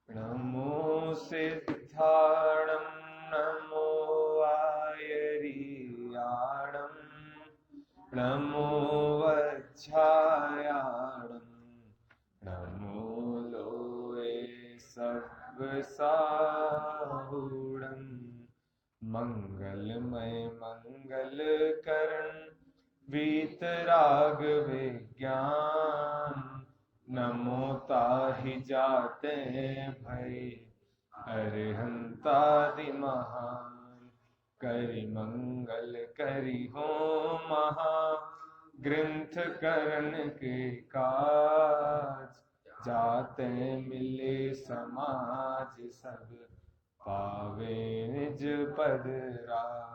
नमो सिद्धाणं नमो आयर्याणं नमो वज्झायाणं नमो लोये सब्बसाहूणं मंगलमय मंगलकरण वीतराग विज्ञान नमो ताहि जाते भय अरिहंतादि महान करि मंगल करि हो महा ग्रंथ करण के काज जाते मिले समाज सब पावे निज पद राज।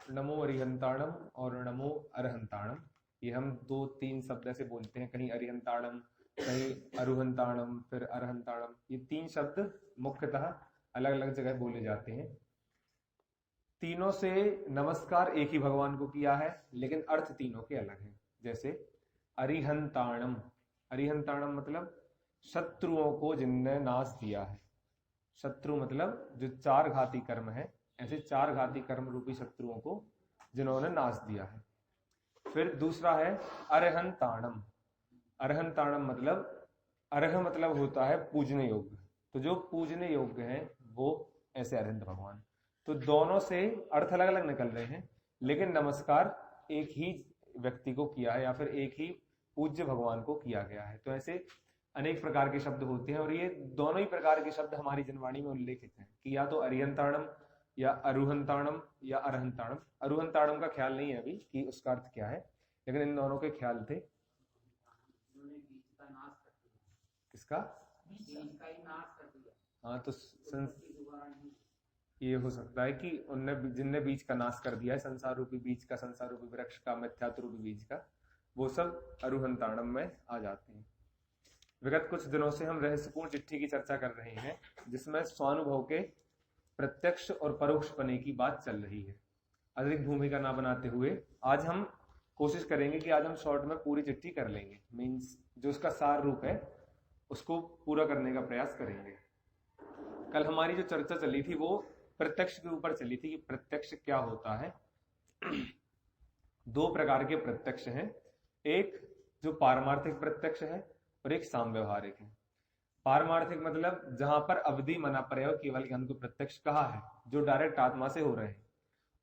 नमो अरिहंताणम और नमो अरहंताणम, ये हम 2-3 शब्द ऐसे बोलते हैं, कहीं अरिहंताणम, कहीं अरुहंताणम, फिर अरहंताणम। ये 3 शब्द मुख्यतः अलग अलग जगह बोले जाते हैं। तीनों से नमस्कार एक ही भगवान को किया है, लेकिन अर्थ तीनों के अलग हैं। जैसे अरिहंताणम, अरिहंताणम मतलब शत्रुओं को जिनने नाश दिया है। शत्रु मतलब जो 4 घाती कर्म है, ऐसे 4 घाती कर्म रूपी शत्रुओं को जिन्होंने नाश दिया है। फिर दूसरा है अरहंताणम, अरहंताणम मतलब अर्ह मतलब होता है पूजने योग्य, तो जो पूजने योग्य है वो ऐसे अरहंत भगवान। तो दोनों से अर्थ अलग अलग निकल रहे हैं, लेकिन नमस्कार एक ही व्यक्ति को किया है या फिर एक ही पूज्य भगवान को किया गया है। तो ऐसे अनेक प्रकार के शब्द होते हैं और ये दोनों ही प्रकार के शब्द हमारी जनवाणी में उल्लेखित हैं कि या तो अरिहंताणम या अरुहंताणम या अरहंताणम। अरुहंताणम का ख्याल नहीं है अभी कि उसका अर्थ क्या है, लेकिन इन दोनों के ख्याल थे। किसका? हाँ, तो ये हो सकता है कि उनने जिनने बीज का नाश कर दिया है, संसार रूपी बीज का, संसार रूपी वृक्ष का, मिथ्यात्व रूपी बीज का, वो सब अरुहंताणम में आ जाते हैं। विगत कुछ दिनों से हम रहस्यपूर्ण चिट्ठी की चर्चा कर रहे हैं, जिसमें स्वानुभव के प्रत्यक्ष और परोक्ष पने की बात चल रही है। अधिक भूमिका ना बनाते हुए आज हम कोशिश करेंगे कि आज हम शॉर्ट में पूरी चिट्ठी कर लेंगे, मीन्स जो उसका सार रूप है उसको पूरा करने का प्रयास करेंगे। कल हमारी जो चर्चा चली थी वो प्रत्यक्ष के ऊपर चली थी कि प्रत्यक्ष क्या होता है। 2 प्रकार के प्रत्यक्ष हैं, एक जो पारमार्थिक प्रत्यक्ष है और एक सामव्यवहारिक है। पारमार्थिक मतलब जहां पर अवधि मना प्रयोग केवल ज्ञान को प्रत्यक्ष कहा है, जो डायरेक्ट आत्मा से हो रहे हैं।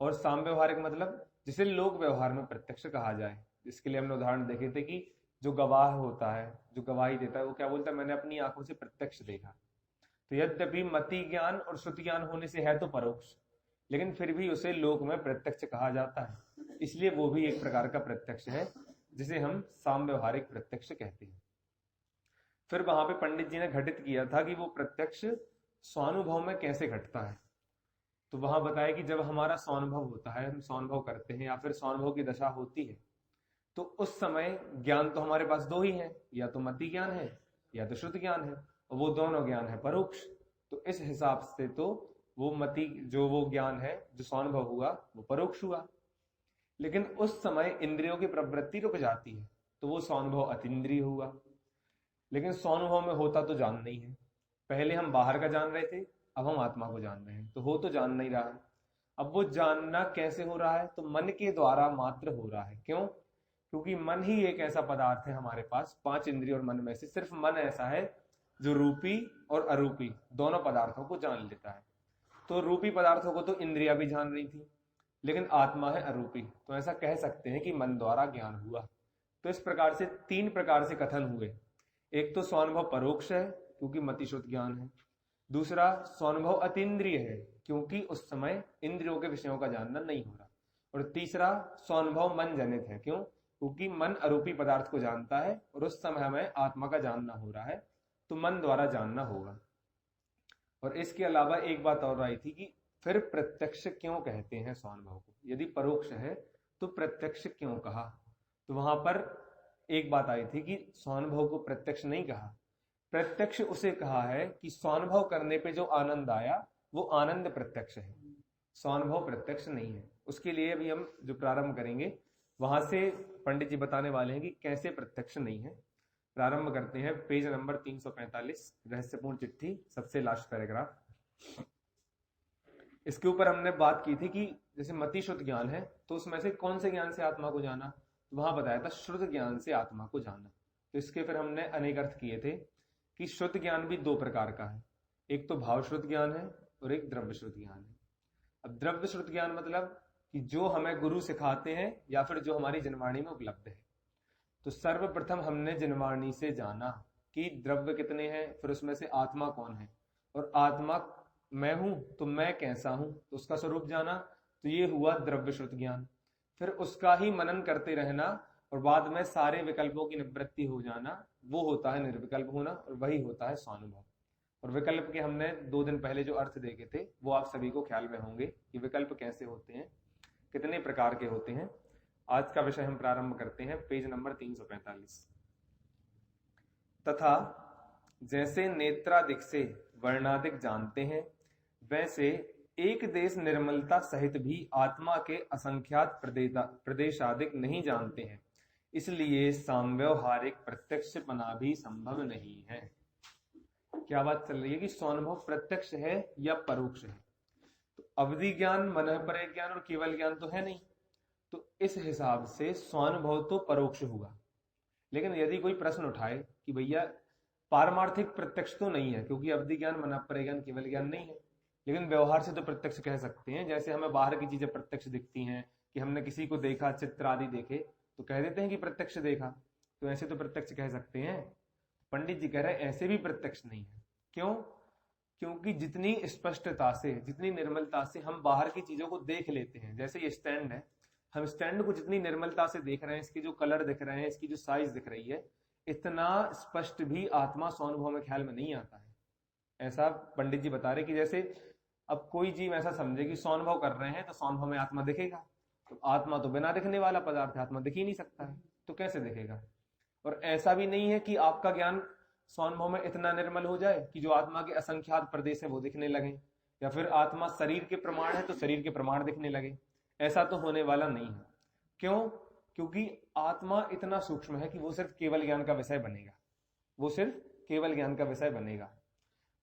और सामव्यवहारिक मतलब जिसे लोक व्यवहार में प्रत्यक्ष कहा जाए। इसके लिए हमने उदाहरण देखे थे कि जो गवाह होता है, जो गवाही देता है, वो क्या बोलता है? मैंने अपनी आंखों से प्रत्यक्ष देखा। तो यद्यपि मति ज्ञान और श्रुति ज्ञान होने से है तो परोक्ष, लेकिन फिर भी उसे लोक में प्रत्यक्ष कहा जाता है, इसलिए वो भी एक प्रकार का प्रत्यक्ष है जिसे हम सामव्यवहारिक प्रत्यक्ष कहते हैं। फिर वहां पे पंडित जी ने घटित किया था कि वो प्रत्यक्ष स्वानुभव में कैसे घटता है। तो वहां बताया कि जब हमारा स्वानुभव होता है, हम स्वानुभव करते हैं या फिर स्वानुभव की दशा होती है, तो उस समय ज्ञान तो हमारे पास 2 ही है, या तो मति ज्ञान है या तो श्रुति ज्ञान है, और वो दोनों ज्ञान है परोक्ष। तो इस हिसाब से तो वो मति जो वो ज्ञान है जो स्वानुभव हुआ वो परोक्ष हुआ। लेकिन उस समय इंद्रियों की प्रवृत्ति रुक जाती है, तो वो स्वानुभव अतीन्द्रिय हुआ। लेकिन स्वानुभव में होता तो जान नहीं है। पहले हम बाहर का जान रहे थे, अब हम आत्मा को जान रहे हैं, तो हो तो जान नहीं रहा है। अब वो जानना कैसे हो रहा है? तो मन के द्वारा मात्र हो रहा है। क्यों? क्योंकि मन ही एक ऐसा पदार्थ है हमारे पास, 5 इंद्रिय और मन में से सिर्फ मन ऐसा है जो रूपी और अरूपी दोनों पदार्थों को जान लेता है। तो रूपी पदार्थों को तो इंद्रिया भी जान रही थी, लेकिन आत्मा है अरूपी, तो ऐसा कह सकते हैं कि मन द्वारा ज्ञान हुआ। तो इस प्रकार से 3 प्रकार से कथन हुए। एक तो स्वानुभव परोक्ष है क्योंकि मतिशुद्ध ज्ञान है, दूसरा स्वानुभव अतीन्द्रिय है क्योंकि उस समय इंद्रियों के विषयों का जानना नहीं हो रहा, और तीसरा स्वानुभव मन जनित है। क्यों? क्योंकि मन अरूपी पदार्थ को जानता है और उस समय हमें आत्मा का जानना हो रहा है, तो मन द्वारा जानना होगा। और इसके अलावा एक बात और आई थी कि फिर प्रत्यक्ष क्यों कहते हैं स्वानुभव को? यदि परोक्ष है तो प्रत्यक्ष क्यों कहा? तो वहां पर एक बात आई थी कि स्वानुभव को प्रत्यक्ष नहीं कहा, प्रत्यक्ष उसे कहा है कि स्वानुभव करने पे जो आनंद आया वो आनंद प्रत्यक्ष है। स्वानुभव प्रत्यक्ष नहीं है। उसके लिए अभी हम जो प्रारंभ करेंगे वहां से पंडित जी बताने वाले हैं कि कैसे प्रत्यक्ष नहीं है। प्रारंभ करते हैं पेज नंबर 345, रहस्यपूर्ण चिट्ठी, सबसे लास्ट पैराग्राफ। इसके ऊपर हमने बात की थी कि जैसे मति शुद्ध ज्ञान है तो उसमें से कौन से ज्ञान से आत्मा को जाना, तो वहां बताया था शुद्ध ज्ञान से आत्मा को जाना। तो इसके फिर हमने अनेक अर्थ किए थे कि शुद्ध ज्ञान भी दो प्रकार का है, एक तो भाव शुद्ध ज्ञान है और एक द्रव्य शुद्ध ज्ञान है। अब द्रव्य शुद्ध ज्ञान मतलब कि जो हमें गुरु सिखाते हैं या फिर जो हमारी जनवाणी में उपलब्ध है। तो सर्वप्रथम हमने जनवाणी से जाना कि द्रव्य कितने हैं, फिर उसमें से आत्मा कौन है, और आत्मा मैं हूं तो मैं कैसा हूं, तो उसका स्वरूप जाना, तो ये हुआ द्रव्य शुद्ध ज्ञान। फिर उसका ही मनन करते रहना और बाद में सारे विकल्पों की निवृत्ति हो जाना, वो होता है निर्विकल्प होना, और वही होता है स्वानुभव। और विकल्प के हमने 2 दिन पहले जो अर्थ देखे थे वो आप सभी को ख्याल में होंगे कि विकल्प कैसे होते हैं, कितने प्रकार के होते हैं। आज का विषय हम प्रारंभ करते हैं पेज नंबर 345। तथा जैसे नेत्रादिक से वर्णादिक जानते हैं, वैसे एक देश निर्मलता सहित भी आत्मा के असंख्यात प्रदेशादिक नहीं जानते हैं, इसलिए साम्यवहारिक प्रत्यक्षपना भी संभव नहीं है। क्या बात चल रही है कि स्वानुभव प्रत्यक्ष है या परोक्ष है? तो अवधि ज्ञान, मनःपरक ज्ञान और केवल ज्ञान तो है नहीं, तो इस हिसाब से स्वानुभव तो परोक्ष हुआ। लेकिन यदि कोई प्रश्न उठाए कि भैया पारमार्थिक प्रत्यक्ष तो नहीं है क्योंकि अवधि ज्ञान, मनःपरक ज्ञान, केवल ज्ञान नहीं है, लेकिन व्यवहार से तो प्रत्यक्ष कह सकते हैं। जैसे हमें बाहर की चीजें प्रत्यक्ष दिखती हैं कि हमने किसी को देखा, चित्र आदि देखे, तो कह देते हैं कि प्रत्यक्ष देखा, तो ऐसे तो प्रत्यक्ष कह सकते हैं। पंडित जी कह रहे हैं ऐसे भी प्रत्यक्ष नहीं है। क्यों? क्योंकि जितनी स्पष्टता से, जितनी निर्मलता से हम बाहर की चीजों को देख लेते हैं, जैसे ये स्टैंड है, हम स्टैंड को जितनी निर्मलता से देख रहे हैं, इसके जो कलर दिख रहे हैं, इसकी जो साइज दिख रही है, इतना स्पष्ट भी आत्मा स्वानुभव में ख्याल में नहीं आता है। ऐसा पंडित जी बता रहे कि जैसे अब कोई जीव ऐसा समझे कि स्वानुभव कर रहे हैं तो स्वानुभव में आत्मा दिखेगा, तो आत्मा तो बिना दिखने वाला पदार्थ है, आत्मा दिख ही नहीं सकता है, तो कैसे दिखेगा? और ऐसा भी नहीं है कि आपका ज्ञान स्वानुभव में इतना निर्मल हो जाए कि जो आत्मा के असंख्यात प्रदेश है वो दिखने लगे, या फिर आत्मा शरीर के प्रमाण है तो शरीर के प्रमाण दिखने लगे। ऐसा तो होने वाला नहीं है। क्यों? क्योंकि आत्मा इतना सूक्ष्म है कि वो सिर्फ केवल ज्ञान का विषय बनेगा, वो सिर्फ केवल ज्ञान का विषय बनेगा।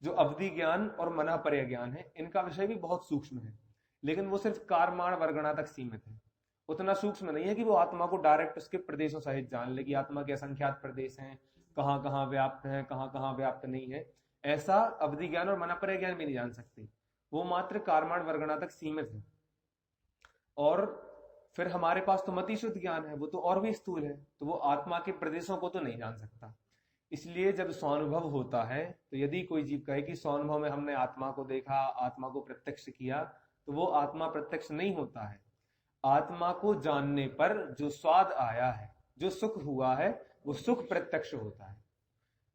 जो अवधि ज्ञान और मनःपरक ज्ञान है, इनका विषय भी बहुत सूक्ष्म है, लेकिन वो सिर्फ कारमाण वर्गणा तक सीमित है। उतना सूक्ष्म नहीं है कि वो आत्मा को डायरेक्ट उसके प्रदेशों सहित जान ले कि आत्मा के असंख्यात प्रदेश हैं, कहाँ कहाँ व्याप्त हैं, कहाँ कहाँ व्याप्त नहीं है। ऐसा अवधि ज्ञान और मनःपरक ज्ञान भी नहीं जान सकते, वो मात्र कारमाण वर्गणा तक सीमित है। और फिर हमारे पास तो मति शुद्ध ज्ञान है, वो तो और भी स्थूल है, तो वो आत्मा के प्रदेशों को तो नहीं जान सकता। इसलिए जब स्वानुभव होता है, तो यदि कोई जीव कहे कि स्वानुभव में हमने आत्मा को देखा, आत्मा को प्रत्यक्ष किया, तो वो आत्मा प्रत्यक्ष नहीं होता है। आत्मा को जानने पर जो स्वाद आया है, जो सुख हुआ है, वो सुख प्रत्यक्ष होता है।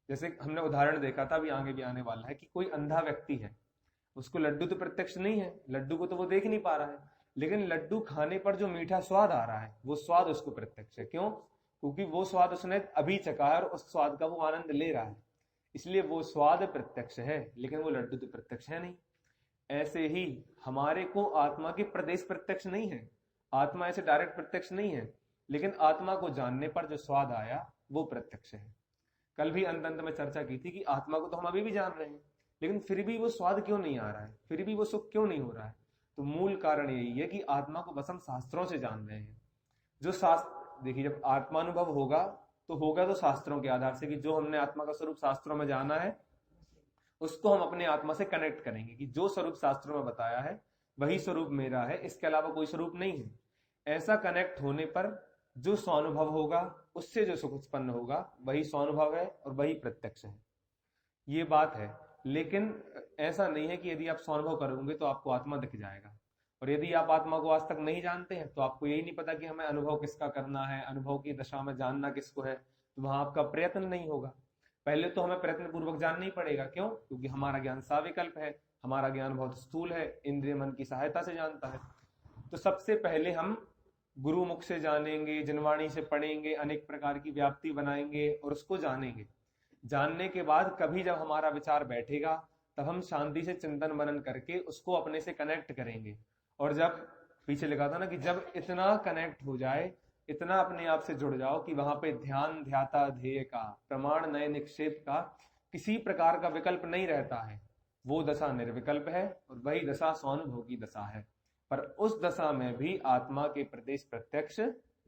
जैसे हमने उदाहरण देखा था, अभी आगे भी आने वाला है, कि कोई अंधा व्यक्ति है, उसको लड्डू तो प्रत्यक्ष नहीं है, लड्डू को तो वो देख नहीं पा रहा है, लेकिन लड्डू खाने पर जो मीठा स्वाद आ रहा है, वो स्वाद उसको प्रत्यक्ष है। क्यों? क्योंकि वो स्वाद उसने अभी चखा है और उस स्वाद का वो आनंद ले रहा है, इसलिए वो स्वाद प्रत्यक्ष है, लेकिन वो लड्डू तो प्रत्यक्ष है नहीं। ऐसे ही हमारे को आत्मा के प्रदेश प्रत्यक्ष नहीं है, आत्मा ऐसे डायरेक्ट प्रत्यक्ष नहीं है, लेकिन आत्मा को जानने पर जो स्वाद आया वो प्रत्यक्ष है। कल भी अंत अंत में चर्चा की थी कि आत्मा को तो हम अभी भी जान रहे हैं, लेकिन फिर भी वो स्वाद क्यों नहीं आ रहा है, फिर भी वो सुख क्यों नहीं हो रहा है? तो मूल कारण यही है कि आत्मा को बस हम शास्त्रों से जान रहे हैं। जो शास्त्र, देखिए, जब आत्मानुभव होगा तो शास्त्रों के आधार से, कि जो हमने आत्मा का स्वरूप शास्त्रों में जाना है उसको हम अपने आत्मा से कनेक्ट करेंगे कि जो स्वरूप शास्त्रों में बताया है वही स्वरूप मेरा है, इसके अलावा कोई स्वरूप नहीं है। ऐसा कनेक्ट होने पर जो स्वानुभव होगा, उससे जो सुख उत्पन्न होगा, वही स्वानुभव है और वही प्रत्यक्ष है। ये बात है। लेकिन ऐसा नहीं है कि यदि आप स्वानुभव करोगे तो आपको आत्मा दिख जाएगा, और यदि आप आत्मा को आज तक नहीं जानते हैं तो आपको यही नहीं पता कि हमें अनुभव किसका करना है, अनुभव की दशा में जानना किसको है, तो वहां आपका प्रयत्न नहीं होगा। पहले तो हमें प्रयत्न पूर्वक जानना ही पड़ेगा। क्यों? क्योंकि हमारा ज्ञान साविकल्प है, हमारा ज्ञान बहुत स्थूल है, इंद्रिय मन की सहायता से जानता है। तो सबसे पहले हम गुरुमुख से जानेंगे, जनवाणी से पढ़ेंगे, अनेक प्रकार की व्याप्ति बनाएंगे और उसको जानेंगे। जानने के बाद कभी जब हमारा विचार बैठेगा तब हम शांति से चिंतन मनन करके उसको अपने से कनेक्ट करेंगे, और जब पीछे लिखा था ना कि जब इतना कनेक्ट हो जाए, इतना अपने आप से जुड़ जाओ कि वहां पे ध्यान ध्याता ध्येय का, प्रमाण नए निक्षेप का किसी प्रकार का विकल्प नहीं रहता है, वो दशा निर्विकल्प है और वही दशा स्वानुभोगी दशा है। पर उस दशा में भी आत्मा के प्रदेश प्रत्यक्ष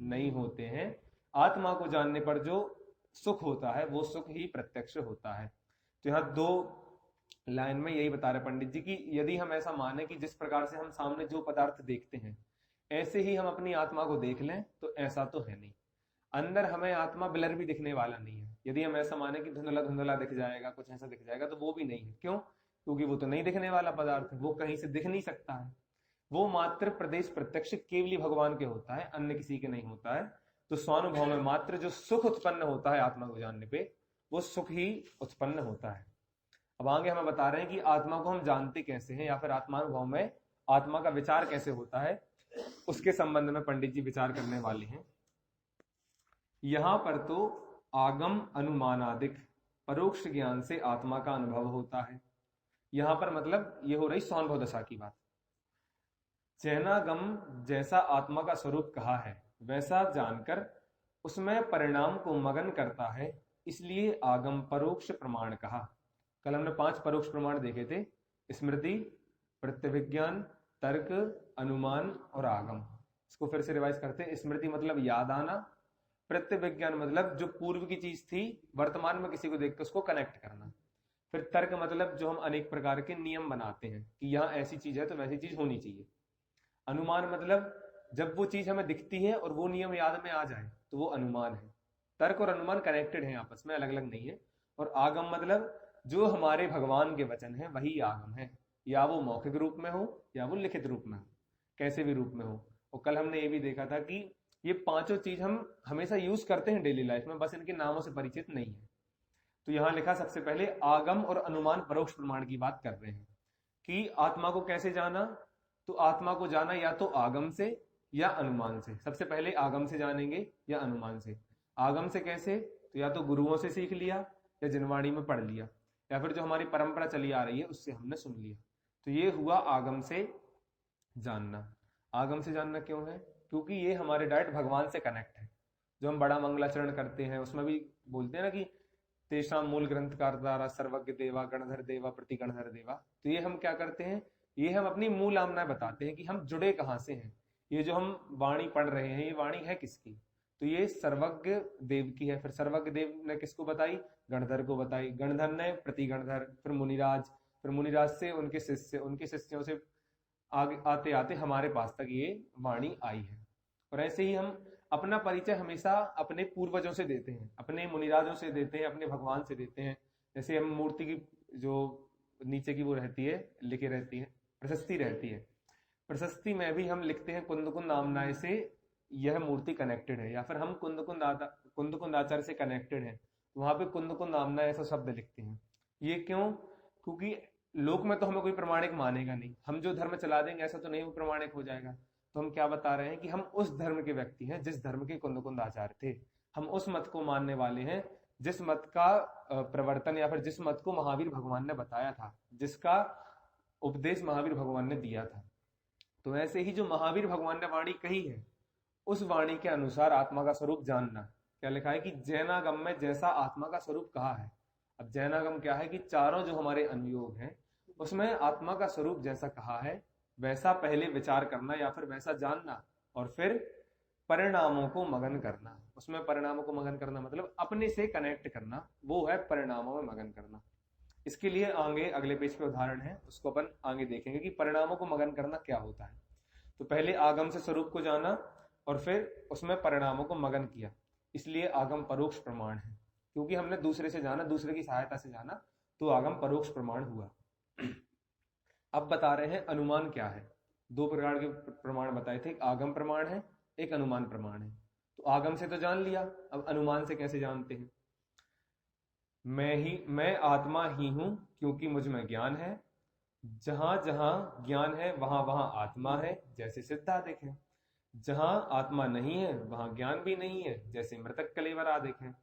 नहीं होते हैं। आत्मा को जानने पर जो सुख होता है वो सुख ही प्रत्यक्ष होता है। तो यहाँ 2 लाइन में यही बता रहे पंडित जी कि यदि हम ऐसा माने कि जिस प्रकार से हम सामने जो पदार्थ देखते हैं ऐसे ही हम अपनी आत्मा को देख लें, तो ऐसा तो है नहीं। अंदर हमें आत्मा ब्लर भी दिखने वाला नहीं है। यदि हम ऐसा माने कि धुंधला धुंधला दिख जाएगा, कुछ ऐसा दिख जाएगा, तो वो भी नहीं है। क्यों? क्योंकि वो तो नहीं दिखने वाला पदार्थ है, वो कहीं से दिख नहीं सकता है। वो मात्र प्रदेश प्रत्यक्ष केवली भगवान के होता है, अन्य किसी के नहीं होता है। तो स्वानुभव में मात्र जो सुख उत्पन्न होता है आत्मा को जानने पे, वो सुख ही उत्पन्न होता है। अब आगे हमें बता रहे हैं कि आत्मा को हम जानते कैसे हैं, या फिर आत्मानुभव में आत्मा का विचार कैसे होता है, उसके संबंध में पंडित जी विचार करने वाले हैं। यहां पर तो आगम अनुमानादिक परोक्ष ज्ञान से आत्मा का अनुभव होता है। यहां पर मतलब ये हो रही स्वानुभव दशा की बात। जैनागम जैसा आत्मा का स्वरूप कहा है वैसा जानकर उसमें परिणाम को मगन करता है, इसलिए आगम परोक्ष प्रमाण कहा। कल हमने 5 परोक्ष प्रमाण देखे थे, स्मृति, प्रत्यभिज्ञान, तर्क, अनुमान और आगम। इसको फिर से रिवाइज करते हैं। स्मृति मतलब याद आना, प्रत्यभिज्ञान मतलब जो पूर्व की चीज थी वर्तमान में किसी को देख के उसको कनेक्ट करना, फिर तर्क मतलब जो हम अनेक प्रकार के नियम बनाते हैं कि यहाँ ऐसी चीज है तो वैसी चीज होनी चाहिए। अनुमान मतलब जब वो चीज हमें दिखती है और वो नियम याद में आ जाए तो वो अनुमान है। तर्क और अनुमान कनेक्टेड है आपस में, अलग अलग नहीं है। और आगम मतलब जो हमारे भगवान के वचन है वही आगम है, या वो मौखिक रूप में हो या वो लिखित रूप में हो, कैसे भी रूप में हो। और कल हमने ये भी देखा था कि ये 5 चीज हम हमेशा यूज करते हैं डेली लाइफ में, बस इनके नामों से परिचित नहीं है। तो यहां लिखा सबसे पहले आगम और अनुमान परोक्ष प्रमाण की बात कर रहे हैं कि आत्मा को कैसे जाना। तो आत्मा को जाना या तो आगम से या अनुमान से। सबसे पहले आगम से जानेंगे या अनुमान से। आगम से कैसे? तो या तो गुरुओं से सीख लिया या जिनवाणी में पढ़ लिया, या फिर जो हमारी परंपरा चली आ रही है उससे हमने सुन लिया। तो ये हुआ आगम से जानना। आगम से जानना क्यों है? क्योंकि ये हमारे डायरेक्ट भगवान से कनेक्ट है। जो हम बड़ा मंगलाचरण करते हैं उसमें भी बोलते हैं ना कि तेषां मूल ग्रंथकार द्वारा सर्वज्ञ देवा गणधर देवा प्रति गणधर देवा। तो ये हम क्या करते हैं, ये हम अपनी मूल आमना बताते हैं कि हम जुड़े कहाँ से हैं। ये जो हम वाणी पढ़ रहे हैं ये वाणी है किसकी? तो ये सर्वज्ञ देव की है। फिर सर्वज्ञ देव ने किसको बताई? गणधर को बताई, गणधर ने प्रति गणधर, फिर मुनिराज, फिर मुनिराज से उनके शिष्य, उनके शिष्यों से आगे आते आते हमारे पास तक ये वाणी आई है। और ऐसे ही हम अपना परिचय हमेशा अपने पूर्वजों से देते हैं, अपने मुनिराजों से देते हैं, अपने भगवान से देते हैं। जैसे हम मूर्ति की जो नीचे की वो रहती है, लिखे रहती है, प्रशस्ति रहती है, प्रशस्ति में भी हम लिखते हैं कुंद कुंद नामनाय से यह मूर्ति कनेक्टेड है, या फिर हम कुंद कुंद आचार्य से कनेक्टेड है, वहां पे कुंद कुंद नामनाय ऐसा शब्द लिखते हैं। ये क्यों? क्योंकि लोक में तो हमें कोई प्रमाणिक मानेगा नहीं, हम जो धर्म चला देंगे ऐसा तो नहीं वो प्रमाणिक हो जाएगा। तो हम क्या बता रहे हैं कि हम उस धर्म के व्यक्ति हैं जिस धर्म के कुंद कुंद आचार्य थे। हम उस मत को मानने वाले हैं जिस मत का प्रवर्तन या फिर जिस मत को महावीर भगवान ने बताया था, जिसका उपदेश महावीर भगवान ने दिया था। तो ऐसे ही जो महावीर भगवान ने वाणी कही है उस वाणी के अनुसार आत्मा का स्वरूप जानना। क्या लिखा है कि जैनागम में जैसा आत्मा का स्वरूप कहा है। अब जैनागम क्या है कि चारों जो हमारे अनुयोग हैं उसमें आत्मा का स्वरूप जैसा कहा है वैसा पहले विचार करना या फिर वैसा जानना, और फिर परिणामों को मगन करना। उसमें परिणामों को मगन करना मतलब अपने से कनेक्ट करना, वो है परिणामों में मगन करना। इसके लिए आगे अगले पेज पे उदाहरण है, उसको अपन आगे देखेंगे कि परिणामों को मगन करना क्या होता है। तो पहले आगम से स्वरूप को जाना और फिर उसमें परिणामों को मगन किया, इसलिए आगम परोक्ष प्रमाण है। क्योंकि हमने दूसरे से जाना, दूसरे की सहायता से जाना, तो आगम परोक्ष प्रमाण हुआ। अब बता रहे हैं अनुमान क्या है। 2 प्रकार के प्रमाण बताए थे, एक आगम प्रमाण है, एक अनुमान प्रमाण है। तो आगम से तो जान लिया, अब अनुमान से कैसे जानते हैं? मैं आत्मा ही हूं क्योंकि मुझ में ज्ञान है, जहां जहां ज्ञान है वहां वहां आत्मा है, जैसे सिद्धादिक है। जहां आत्मा नहीं है वहां ज्ञान भी नहीं है, जैसे मृतक कलेवर आदिक है।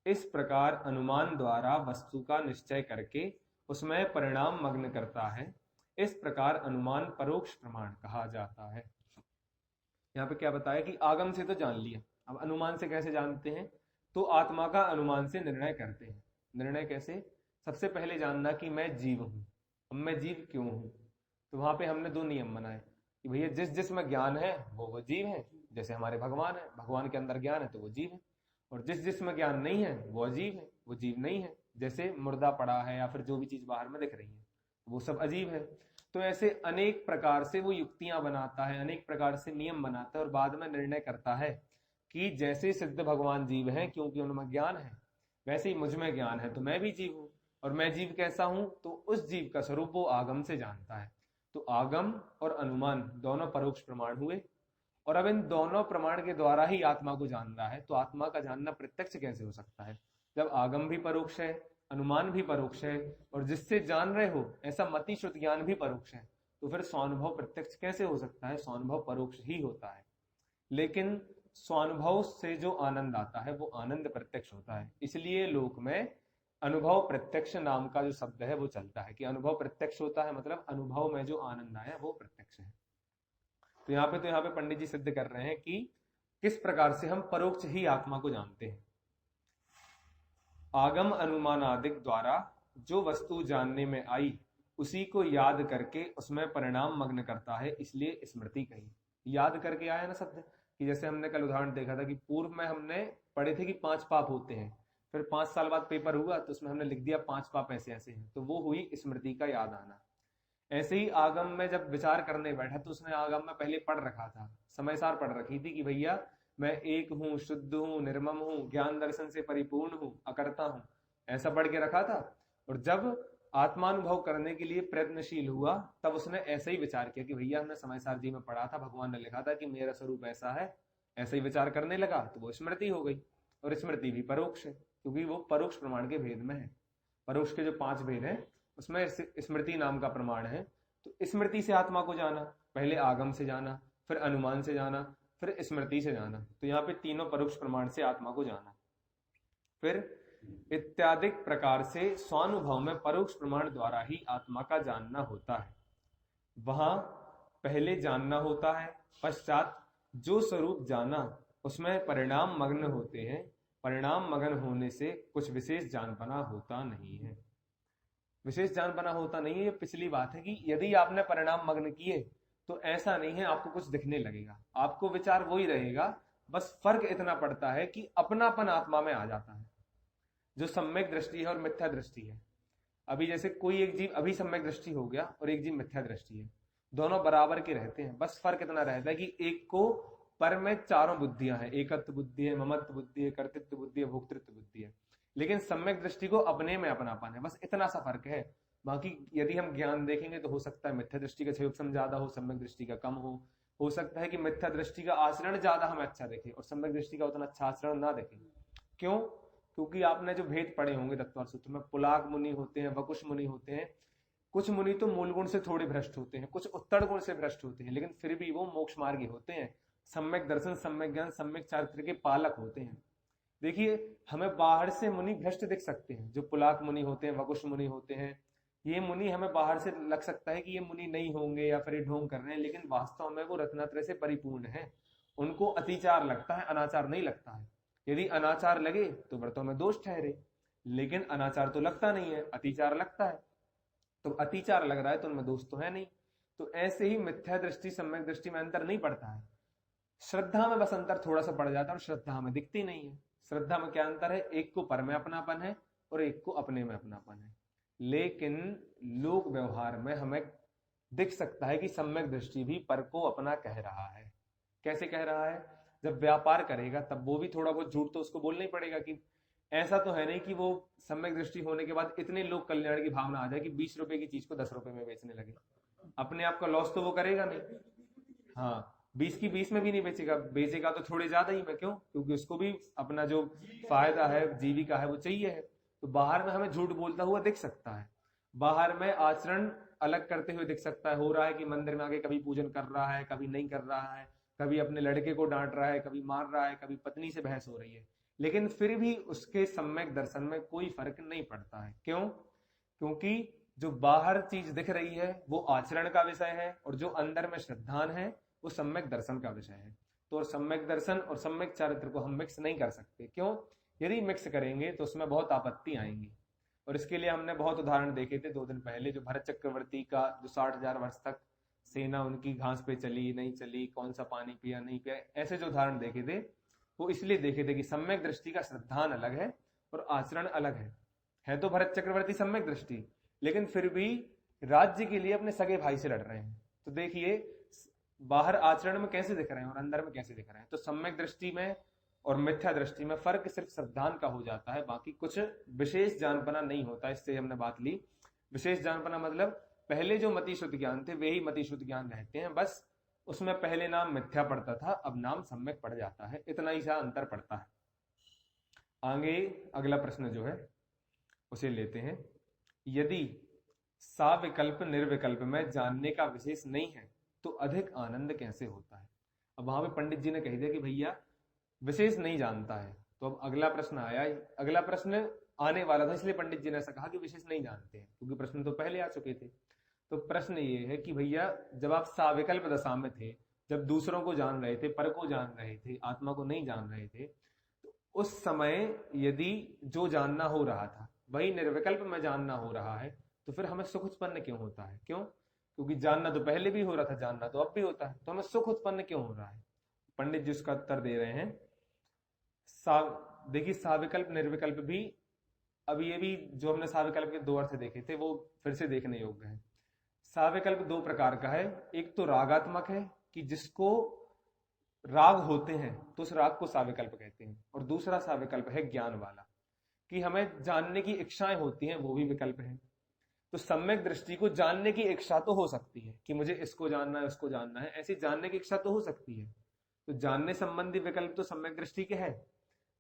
इस प्रकार अनुमान द्वारा वस्तु का निश्चय करके उसमें परिणाम मग्न करता है। इस प्रकार अनुमान परोक्ष प्रमाण कहा जाता है। यहाँ पे क्या बताया कि आगम से तो जान लिया, अब अनुमान से कैसे जानते हैं? तो आत्मा का अनुमान से निर्णय करते हैं। निर्णय कैसे? सबसे पहले जानना कि मैं जीव हूं। अब मैं जीव क्यों हूं? तो वहां पे हमने दो नियम बनाए कि भैया जिस जिसमें ज्ञान है वो जीव है, जैसे हमारे भगवान है, भगवान के अंदर ज्ञान है तो वो जीव है। और जिस जिसमें ज्ञान नहीं है वो अजीब है, वो जीव नहीं है। जैसे मुर्दा पड़ा है या फिर जो भी चीज बाहर में दिख रही है वो सब अजीब है। तो ऐसे अनेक प्रकार से वो युक्तियां बनाता है, अनेक प्रकार से नियम बनाता है और बाद में निर्णय करता है कि जैसे सिद्ध भगवान जीव हैं क्योंकि उनमें ज्ञान है, वैसे ही मुझ में ज्ञान है तो मैं भी जीव हूं। और मैं जीव कैसा हूं? तो उस जीव का स्वरूप वो आगम से जानता है। तो आगम और अनुमान दोनों परोक्ष प्रमाण हुए। और अब इन दोनों प्रमाण के द्वारा ही आत्मा को जान रहा है, तो आत्मा का जानना प्रत्यक्ष कैसे हो सकता है? जब आगम भी परोक्ष है, अनुमान भी परोक्ष है और जिससे जान रहे हो ऐसा मति श्रुत ज्ञान भी परोक्ष है, तो फिर स्वानुभव प्रत्यक्ष कैसे हो सकता है? स्वानुभव परोक्ष ही होता है। लेकिन स्वानुभव से जो आनंद आता है वो आनंद प्रत्यक्ष होता है। इसलिए लोक में अनुभव प्रत्यक्ष नाम का जो शब्द है वो चलता है कि अनुभव प्रत्यक्ष होता है, मतलब अनुभव में जो आनंद आया वो प्रत्यक्ष है। तो यहाँ पे पंडित जी सिद्ध कर रहे हैं कि किस प्रकार से हम परोक्ष ही आत्मा को जानते हैं। आगम अनुमान आदि द्वारा जो वस्तु जानने में आई उसी को याद करके उसमें परिणाम मग्न करता है, इसलिए स्मृति कही। याद करके आया ना शब्द, कि जैसे हमने कल उदाहरण देखा था कि पूर्व में हमने पढ़े थे कि 5 पाप होते हैं, फिर 5 साल बाद पेपर हुआ तो उसमें हमने लिख दिया 5 पाप ऐसे ऐसे हैं, तो वो हुई स्मृति का याद आना। ऐसे ही आगम में जब विचार करने बैठा तो उसने आगम में पहले पढ़ रखा था, समय सार पढ़ रखी थी कि भैया मैं एक हूँ, शुद्ध हूँ, निर्मम हूँ, ज्ञान दर्शन से परिपूर्ण हूँ, अकर्ता हूँ, ऐसा पढ़ के रखा था। और जब आत्मानुभव करने के लिए प्रयत्नशील हुआ तब उसने ऐसा ही विचार किया कि भैया हमने समय सार जी में पढ़ा था, भगवान ने लिखा था कि मेरा स्वरूप ऐसा है, ऐसा ही विचार करने लगा तो वो स्मृति हो गई। और स्मृति भी परोक्ष है क्योंकि वो परोक्ष प्रमाण के भेद में है। परोक्ष के जो 5 भेद हैं उसमें स्मृति नाम का प्रमाण है। तो स्मृति से आत्मा को जाना, पहले आगम से जाना, फिर अनुमान से जाना, फिर स्मृति से जाना। तो यहाँ पे तीनों परोक्ष प्रमाण से आत्मा को जाना। फिर इत्यादि प्रकार से स्वानुभव में परोक्ष प्रमाण द्वारा ही आत्मा का जानना होता है। वहां पहले जानना होता है, पश्चात जो स्वरूप जाना उसमें परिणाम मग्न होते हैं। परिणाम मग्न होने से कुछ विशेष जानपना होता नहीं है। विशेष जानपना होता नहीं है, ये पिछली बात है कि यदि आपने परिणाम मग्न किए तो ऐसा नहीं है आपको कुछ दिखने लगेगा, आपको विचार वही रहेगा, बस फर्क इतना पड़ता है कि अपनापन आत्मा में आ जाता है, जो सम्यक दृष्टि है और मिथ्या दृष्टि है। अभी जैसे कोई एक जीव अभी सम्यक दृष्टि हो गया और एक जीव मिथ्या दृष्टि है, दोनों बराबर के रहते हैं, बस फर्क इतना रहता है कि एक को पर में चारों बुद्धियां हैं, एकत्व बुद्धि है, ममत्व बुद्धि है, कर्तृत्व बुद्धि है, भोक्तृत्व बुद्धि है, लेकिन सम्यक दृष्टि को अपने में अपनापन है, बस इतना सा फर्क है। बाकी यदि हम ज्ञान देखेंगे तो हो सकता है मिथ्या दृष्टि का क्षयोक्षम ज्यादा हो, सम्यक दृष्टि का कम हो सकता है कि मिथ्या दृष्टि का आचरण ज्यादा हमें अच्छा देखे और सम्यक दृष्टि का उतना अच्छा आचरण ना देखे। क्यों? क्योंकि आपने जो भेद पढ़े होंगे तत्वार्थ सूत्र में, पुलाग मुनि होते हैं, वकुश मुनि होते हैं। कुछ मुनि तो मूल गुण से थोड़े भ्रष्ट होते हैं, कुछ उत्तर गुण से भ्रष्ट होते हैं, लेकिन फिर भी वो मोक्ष मार्गी होते हैं, सम्यक दर्शन, सम्यक ज्ञान, सम्यक चारित्र के पालक होते हैं। देखिए हमें बाहर से मुनि भ्रष्ट दिख सकते हैं, जो पुलाक मुनि होते हैं, वकुश मुनि होते हैं, ये मुनि हमें बाहर से लग सकता है कि ये मुनि नहीं होंगे या फिर ये ढोंग कर रहे हैं, लेकिन वास्तव में वो रत्नात्रय से परिपूर्ण है। उनको अतिचार लगता है, अनाचार नहीं लगता है। यदि अनाचार लगे तो व्रतों में दोष ठहरे, लेकिन अनाचार तो लगता नहीं है, अतिचार लगता है। तो अतिचार लग रहा है तो उनमें दोष तो है नहीं। तो ऐसे ही मिथ्या दृष्टि सम्यक दृष्टि में अंतर नहीं पड़ता है, श्रद्धा में बस अंतर थोड़ा सा पड़ जाता है और श्रद्धा में दिखती नहीं है। श्रद्धा में क्या अंतर है? एक को पर में अपनापन है और एक को अपने में अपनापन है। लेकिन लोक व्यवहार में हमें दिख सकता है कि सम्यक दृष्टि भी पर को अपना कह रहा है। कैसे कह रहा है? जब व्यापार करेगा तब वो भी थोड़ा बहुत झूठ तो उसको बोलना ही पड़ेगा कि ऐसा तो है नहीं कि वो सम्यक दृष्टि होने के बाद इतने लोक कल्याण की भावना आ जाए कि 20 रुपए की चीज को 10 रुपए में बेचने लगे। अपने आप का लॉस तो वो करेगा नहीं। हाँ, 20 की 20 में भी नहीं बेचेगा, बेचेगा तो थोड़े ज्यादा ही में। क्यों? क्योंकि उसको भी अपना जो फायदा है, जीविका है, वो चाहिए है। तो बाहर में हमें झूठ बोलता हुआ दिख सकता है, बाहर में आचरण अलग करते हुए दिख सकता है। हो रहा है कि मंदिर में आके कभी पूजन कर रहा है, कभी नहीं कर रहा है, कभी अपने लड़के को डांट रहा है, कभी मार रहा है, कभी पत्नी से बहस हो रही है, लेकिन फिर भी उसके सम्यक दर्शन में कोई फर्क नहीं पड़ता है। क्यों? क्योंकि जो बाहर चीज दिख रही है वो आचरण का विषय है, और जो अंदर में श्रद्धान है वो सम्यक दर्शन का विषय है। तो सम्यक दर्शन और सम्यक चारित्र को हम मिक्स नहीं कर सकते। क्यों? यदि मिक्स करेंगे तो उसमें बहुत आपत्ति आएंगी। और इसके लिए हमने बहुत उदाहरण देखे थे 2 दिन पहले, जो भरत चक्रवर्ती का जो 60,000 वर्ष तक सेना उनकी घास पे चली नहीं चली, कौन सा पानी पिया नहीं पिया, ऐसे जो उदाहरण देखे थे वो इसलिए देखे थे कि सम्यक दृष्टि का श्रद्धान अलग है और आचरण अलग है तो भरत चक्रवर्ती सम्यक दृष्टि, लेकिन फिर भी राज्य के लिए अपने सगे भाई से लड़ रहे हैं। तो देखिए बाहर आचरण में कैसे दिख रहे हैं और अंदर में कैसे दिख रहे हैं। तो सम्यक दृष्टि में और मिथ्या दृष्टि में फर्क सिर्फ श्रद्धान का हो जाता है, बाकी कुछ विशेष जानपना नहीं होता। इससे हमने बात ली, विशेष जानपना मतलब पहले जो मति शुद्ध ज्ञान थे वे ही मति शुद्ध ज्ञान रहते हैं, बस उसमें पहले नाम मिथ्या पड़ता था, अब नाम सम्यक पड़ जाता है, इतना ही सा अंतर पड़ता है। आगे अगला प्रश्न जो है उसे लेते हैं। यदि साविकल्प निर्विकल्प में जानने का विशेष नहीं है तो अधिक आनंद कैसे होता है? अब वहां पे पंडित जी ने कह दिया कि भैया विशेष नहीं जानता है, तो अब अगला प्रश्न आया, अगला प्रश्न आने वाला था, इसलिए पंडित जी ने ऐसा कहा कि विशेष नहीं जानते हैं, क्योंकि प्रश्न तो पहले आ चुके थे। तो प्रश्न ये है कि भैया जब आप साविकल्प दशा में थे, जब दूसरों को जान रहे थे, पर को जान रहे थे, आत्मा को नहीं जान रहे थे, तो उस समय यदि जो जानना हो रहा था वही निर्विकल्प में जानना हो रहा है, तो फिर हमें सुख उत्पन्न क्यों होता है? क्यों? क्योंकि जानना तो पहले भी हो रहा था, जानना तो अब भी होता है, तो हमें सुख उत्पन्न क्यों हो रहा है? पंडित जी उसका उत्तर दे रहे हैं। देखिए साविकल्प निर्विकल्प भी, अब ये भी जो हमने साविकल्प के 2 अर्थ देखे थे वो फिर से देखने योग्य है। साविकल्प 2 प्रकार का है, एक तो रागात्मक है कि जिसको राग होते हैं तो उस राग को साविकल्प कहते हैं, और दूसरा साविकल्प है ज्ञान वाला कि हमें जानने की इच्छाएं होती हैं, वो भी विकल्प है। तो सम्यक दृष्टि को जानने की इच्छा तो हो सकती है कि मुझे इसको जानना है उसको जानना है, ऐसी जानने की इच्छा तो हो सकती है। तो जानने संबंधी विकल्प तो सम्यक दृष्टि के है,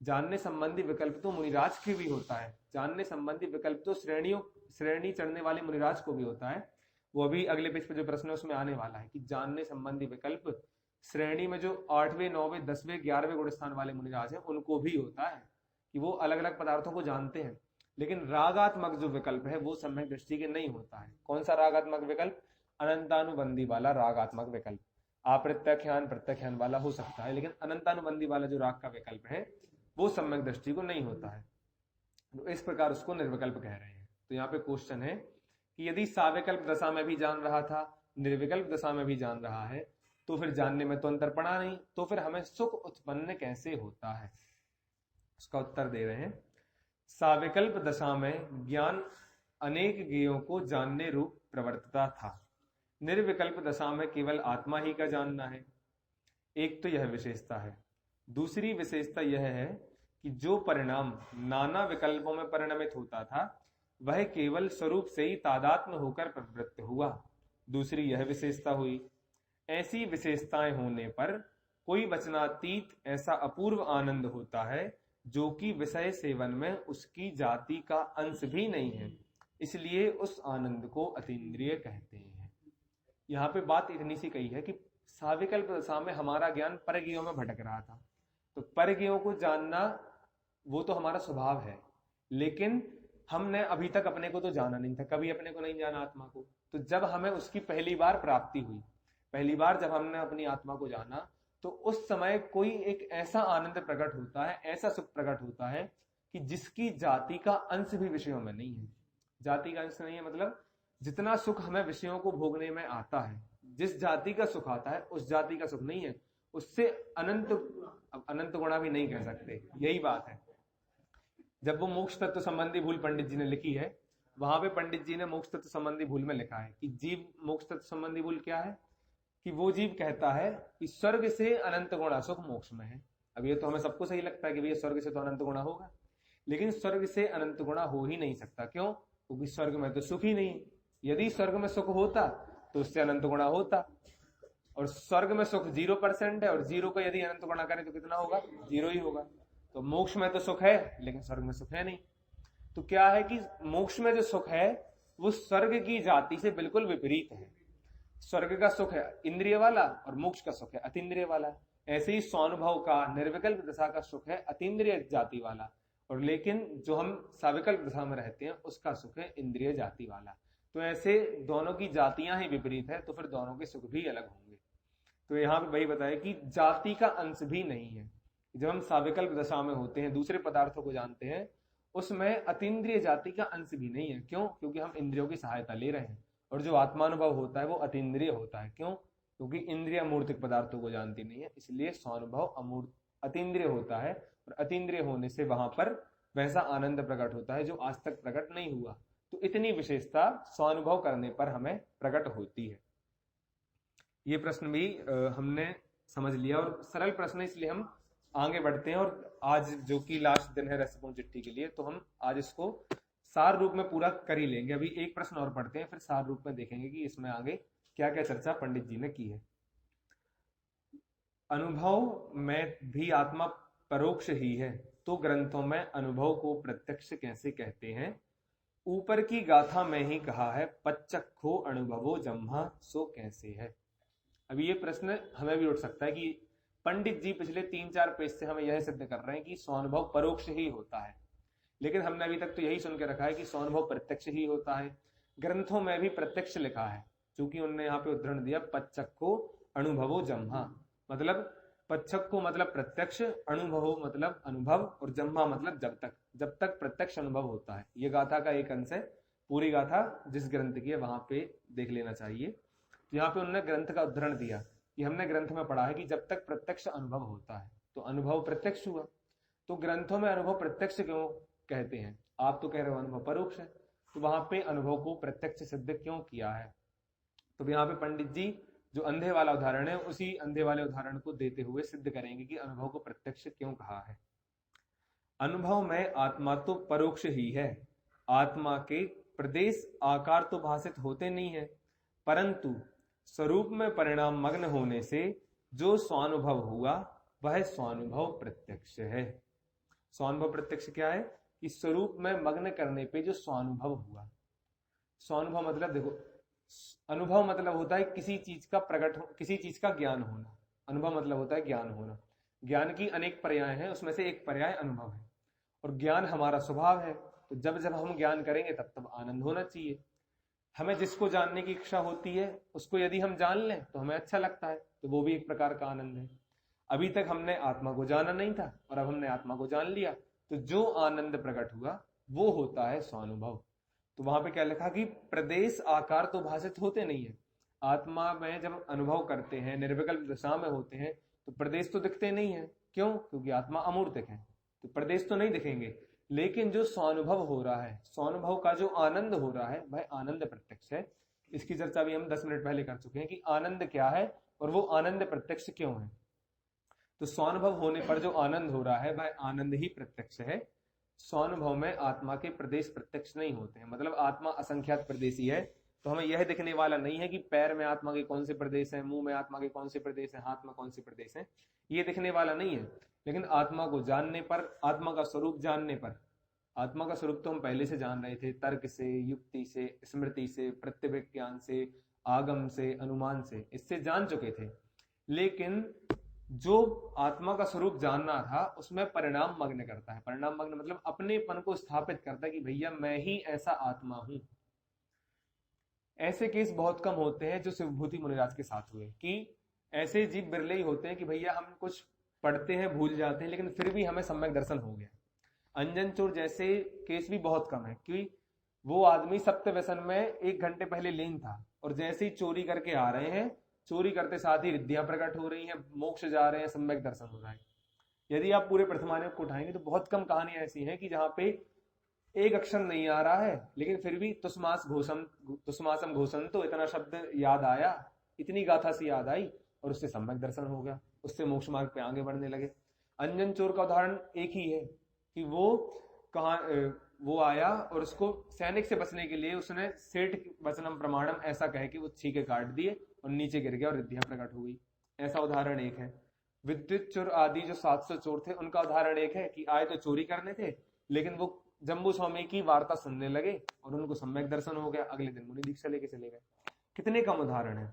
जानने संबंधी विकल्प तो मुनिराज के भी होता है, जानने संबंधी विकल्प तो श्रेणी चढ़ने वाले मुनिराज को भी होता है। वो अभी अगले पेज पे जो प्रश्न है उसमें आने वाला है कि जानने संबंधी विकल्प श्रेणी में जो 8वें 9वें 10वें 11वें गुण स्थान वाले मुनिराज हैं उनको भी होता है, कि वो अलग अलग पदार्थों को जानते हैं। लेकिन रागात्मक जो विकल्प है वो सम्यक दृष्टि के नहीं होता है। कौन सा रागात्मक विकल्प? अनंतानुबंधी वाला रागात्मक विकल्प। अप्रत्यख्यान प्रत्याख्यान वाला हो सकता है, लेकिन अनंतानुबंधी वाला जो राग का विकल्प है वो सम्यक दृष्टि को नहीं होता है। तो इस प्रकार उसको निर्विकल्प कह रहे हैं। तो यहाँ पे क्वेश्चन है कि यदि साविकल्प दशा में भी जान रहा था, निर्विकल्प दशा में भी जान रहा है, तो फिर जानने में तो अंतर पड़ा नहीं, तो फिर हमें सुख उत्पन्न कैसे होता है? उसका उत्तर दे रहे हैं। साविकल्प दशा में ज्ञान अनेक ज्ञेयों को जानने रूप प्रवर्तता था, निर्विकल्प दशा में केवल आत्मा ही का जानना है। एक तो यह विशेषता है। दूसरी विशेषता यह है कि जो परिणाम नाना विकल्पों में परिणमित होता था वह केवल स्वरूप से ही तादात्म्य होकर प्रवृत्त हुआ। दूसरी यह विशेषता हुई। ऐसी विशेषताएं होने पर कोई वचनातीत ऐसा अपूर्व आनंद होता है जो कि विषय सेवन में उसकी जाति का अंश भी नहीं है, इसलिए उस आनंद को अतीन्द्रिय कहते हैं। यहाँ पे बात इतनी सी कही है कि साविकल्प दशा में हमारा ज्ञान परज्ञेयों में भटक रहा था, तो परज्ञेयों को जानना वो तो हमारा स्वभाव है, लेकिन हमने अभी तक अपने को तो जाना नहीं था, कभी अपने को नहीं जाना आत्मा को। तो जब हमें उसकी पहली बार प्राप्ति हुई, पहली बार जब हमने अपनी आत्मा को जाना, तो उस समय कोई एक ऐसा आनंद प्रकट होता है, ऐसा सुख प्रकट होता है कि जिसकी जाति का अंश भी विषयों में नहीं है। जाति का अंश नहीं है मतलब जितना सुख हमें विषयों को भोगने में आता है, जिस जाति का सुख आता है उस जाति का सुख नहीं है, उससे अनंत गुणा भी नहीं कह सकते। यही बात है। जब वो मोक्ष तत्व संबंधी भूल पंडित जी ने लिखी है, वहां पे पंडित जी ने मोक्ष तत्व संबंधी भूल में लिखा है कि जीव मोक्ष तत्व संबंधी भूल क्या है कि वो जीव कहता है कि स्वर्ग से अनंत गुणा सुख मोक्ष में है। अब ये तो हमें सबको सही लगता है कि भैया स्वर्ग से तो अनंत गुणा होगा, लेकिन स्वर्ग से अनंत गुणा हो ही नहीं सकता। क्यों? क्योंकि स्वर्ग में तो सुख ही नहीं। यदि स्वर्ग में सुख होता तो उससे अनंत गुणा होता, और स्वर्ग में सुख 0% है, और 0 का यदि अनंत गुणा करें तो कितना होगा? 0 ही होगा। तो मोक्ष में तो सुख है लेकिन स्वर्ग में सुख है नहीं। तो क्या है कि मोक्ष में जो सुख है वो स्वर्ग की जाति से बिल्कुल विपरीत है। स्वर्ग का सुख है इंद्रिय वाला और मोक्ष का सुख है अतीन्द्रिय वाला। ऐसे ही स्वानुभव का निर्विकल्प दशा का सुख है अतीन्द्रिय जाति वाला, और लेकिन जो हम साविकल्प दशा में रहते हैं उसका सुख है इंद्रिय जाति वाला। तो ऐसे दोनों की जातियां ही विपरीत है, तो फिर दोनों के सुख भी अलग होंगे। तो यहाँ पे वही बताया कि जाति का अंश भी नहीं है। जब हम साविकल्प दशा में होते हैं, दूसरे पदार्थों को जानते हैं, उसमें अतीन्द्रिय जाति का अंश भी नहीं है। क्यों? क्योंकि हम इंद्रियों की सहायता ले रहे हैं। और जो आत्मानुभव होता है वो अतीन्द्रिय होता है। क्यों? क्योंकि इंद्रिय अमूर्तिक पदार्थों को जानती नहीं है, इसलिए स्वानुभव अमूर्त अतीन्द्रिय होता है। और अतीन्द्रिय होने से वहां पर वैसा आनंद प्रकट होता है जो आज तक प्रकट नहीं हुआ। तो इतनी विशेषता स्वानुभव करने पर हमें प्रकट होती है। ये प्रश्न भी हमने समझ लिया, और सरल प्रश्न है इसलिए हम आगे बढ़ते हैं। और आज जो कि लास्ट दिन है रहस्यपूर्ण चिट्ठी के लिए, तो हम आज इसको सार रूप में पूरा कर ही लेंगे। अभी एक प्रश्न और पढ़ते हैं, फिर सार रूप में देखेंगे कि इसमें आगे क्या क्या चर्चा पंडित जी ने की है। अनुभव में भी आत्मा परोक्ष ही है, तो ग्रंथों में अनुभव को प्रत्यक्ष कैसे कहते हैं? ऊपर की गाथा में ही कहा है, पच्चखो अनुभवो जम्हा सो कैसे है। अभी ये प्रश्न हमें भी उठ सकता है कि पंडित जी पिछले 3-4 पेज से हमें यह सिद्ध कर रहे हैं कि स्वानुभव परोक्ष ही होता है, लेकिन हमने अभी तक तो यही सुन के रखा है कि स्वानुभव प्रत्यक्ष ही होता है। ग्रंथों में भी प्रत्यक्ष लिखा है, क्योंकि उन्होंने यहाँ पे उदाहरण दिया, पच्चखो अनुभवो जम्हा, मतलब पच्चखो मतलब प्रत्यक्ष, अनुभवो मतलब अनुभव, और जम्हा मतलब जब तक प्रत्यक्ष अनुभव होता है। ये गाथा का एक अंश है, पूरी गाथा जिस ग्रंथ की है वहां पे देख लेना चाहिए। तो यहाँ पे उन्होंने ग्रंथ का उदाहरण दिया कि हमने ग्रंथ में पढ़ा है कि जब तक प्रत्यक्ष अनुभव होता है तो अनुभव प्रत्यक्ष हुआ। तो ग्रंथों में अनुभव प्रत्यक्ष क्यों कहते हैं? आप तो कह रहे हो अनुभव परोक्ष है, तो वहां पे अनुभव को प्रत्यक्ष सिद्ध क्यों किया है? तो यहाँ पे पंडित जी जो अंधे वाला उदाहरण है, उसी अंधे वाले उदाहरण को देते हुए सिद्ध करेंगे कि अनुभव को प्रत्यक्ष क्यों कहा है। अनुभव में आत्मा तो परोक्ष ही है, आत्मा के प्रदेश आकार तो भाषित होते नहीं है, परंतु स्वरूप में परिणाम मग्न होने से जो स्वानुभव हुआ वह स्वानुभव प्रत्यक्ष है। स्वानुभव प्रत्यक्ष क्या है? कि स्वरूप में मग्न करने पे जो स्वानुभव हुआ। स्वानुभव मतलब देखो, अनुभव मतलब होता है किसी चीज का प्रकट हो, किसी चीज का ज्ञान होना। अनुभव मतलब होता है ज्ञान होना। ज्ञान की अनेक पर्याय हैं, उसमें से एक पर्याय अनुभव है। और ज्ञान हमारा स्वभाव है, तो जब जब हम ज्ञान करेंगे तब तब आनंद होना चाहिए। हमें जिसको जानने की इच्छा होती है उसको यदि हम जान लें तो हमें अच्छा लगता है, तो वो भी एक प्रकार का आनंद है। अभी तक हमने आत्मा को जाना नहीं था और अब हमने आत्मा को जान लिया, तो जो आनंद प्रकट हुआ वो होता है स्वानुभव। तो वहां पे क्या लिखा कि प्रदेश आकार तो भाषित होते नहीं है। आत्मा में जब अनुभव करते हैं, निर्विकल्प दशा में होते हैं, तो प्रदेश तो दिखते नहीं है। क्यों? क्योंकि आत्मा अमूर्तिक है, तो प्रदेश तो नहीं दिखेंगे। लेकिन जो स्वानुभव हो रहा है, स्वानुभव का जो आनंद हो रहा है, वह आनंद प्रत्यक्ष है। इसकी चर्चा भी हम 10 मिनट पहले कर चुके हैं कि आनंद क्या है और वो आनंद प्रत्यक्ष क्यों है। तो स्वानुभव होने पर जो आनंद हो रहा है वह आनंद ही प्रत्यक्ष है। स्वानुभव में आत्मा के प्रदेश प्रत्यक्ष नहीं होते हैं, मतलब आत्मा असंख्यात प्रदेशी है, तो हमें यह दिखने वाला नहीं है कि पैर में आत्मा के कौन से प्रदेश हैं, मुंह में आत्मा के कौन से प्रदेश हैं, हाथ में कौन से प्रदेश हैं, ये दिखने वाला नहीं है। लेकिन आत्मा को जानने पर, आत्मा का स्वरूप जानने पर, आत्मा का स्वरूप तो हम पहले से जान रहे थे, तर्क से, युक्ति से, स्मृति से, प्रत्यभिज्ञान से, आगम से, अनुमान से, इससे जान चुके थे। लेकिन जो आत्मा का स्वरूप जानना था उसमें परिणाम मग्न करता है। परिणाम मग्न मतलब अपनेपन को स्थापित करता है कि भैया मैं ही ऐसा आत्मा हूं। ऐसे केस बहुत कम होते हैं जो शिवभूति मुनिराज के साथ हुए, कि ऐसे जीव बिरले ही होते हैं कि भैया हम कुछ पढ़ते हैं, भूल जाते हैं, लेकिन फिर भी हमें सम्यक दर्शन हो गया। अंजन चोर जैसे केस भी बहुत कम है, कि वो आदमी सप्त व्यसन में 1 घंटे पहले लीन था और जैसे ही चोरी करके आ रहे हैं, चोरी करते साथ ही रिद्धियां प्रकट हो रही हैं, मोक्ष जा रहे हैं, सम्यक दर्शन हो रहा है। यदि आप पूरे प्रथमानुग को उठाएंगे तो बहुत कम कहानियां ऐसी हैं कि जहां पे एक अक्षर नहीं आ रहा है, लेकिन फिर भी तुस्मासम घोषम तो इतना शब्द याद आया, इतनी गाथा सी याद आई और उससे सम्यक दर्शन हो गया, उससे मोक्ष मार्ग पे आगे बढ़ने लगे। अंजन चोर का उदाहरण एक ही है कि वो आया और उसको सैनिक से बचने के लिए उसने सेठ वचनम प्रमाणम ऐसा कहे कि वो छीके काट दिए और नीचे गिर गया और रिद्धियां प्रकट हो गई। ऐसा उदाहरण एक है। विद्युत चोर आदि जो 700 चोर थे, उनका उदाहरण एक है कि आए तो चोरी करने थे, लेकिन वो जम्बू स्वामी की वार्ता सुनने लगे और उनको सम्यक दर्शन हो गया, अगले दिन मुनि दीक्षा लेके चले गए। कितने कम उदाहरण है।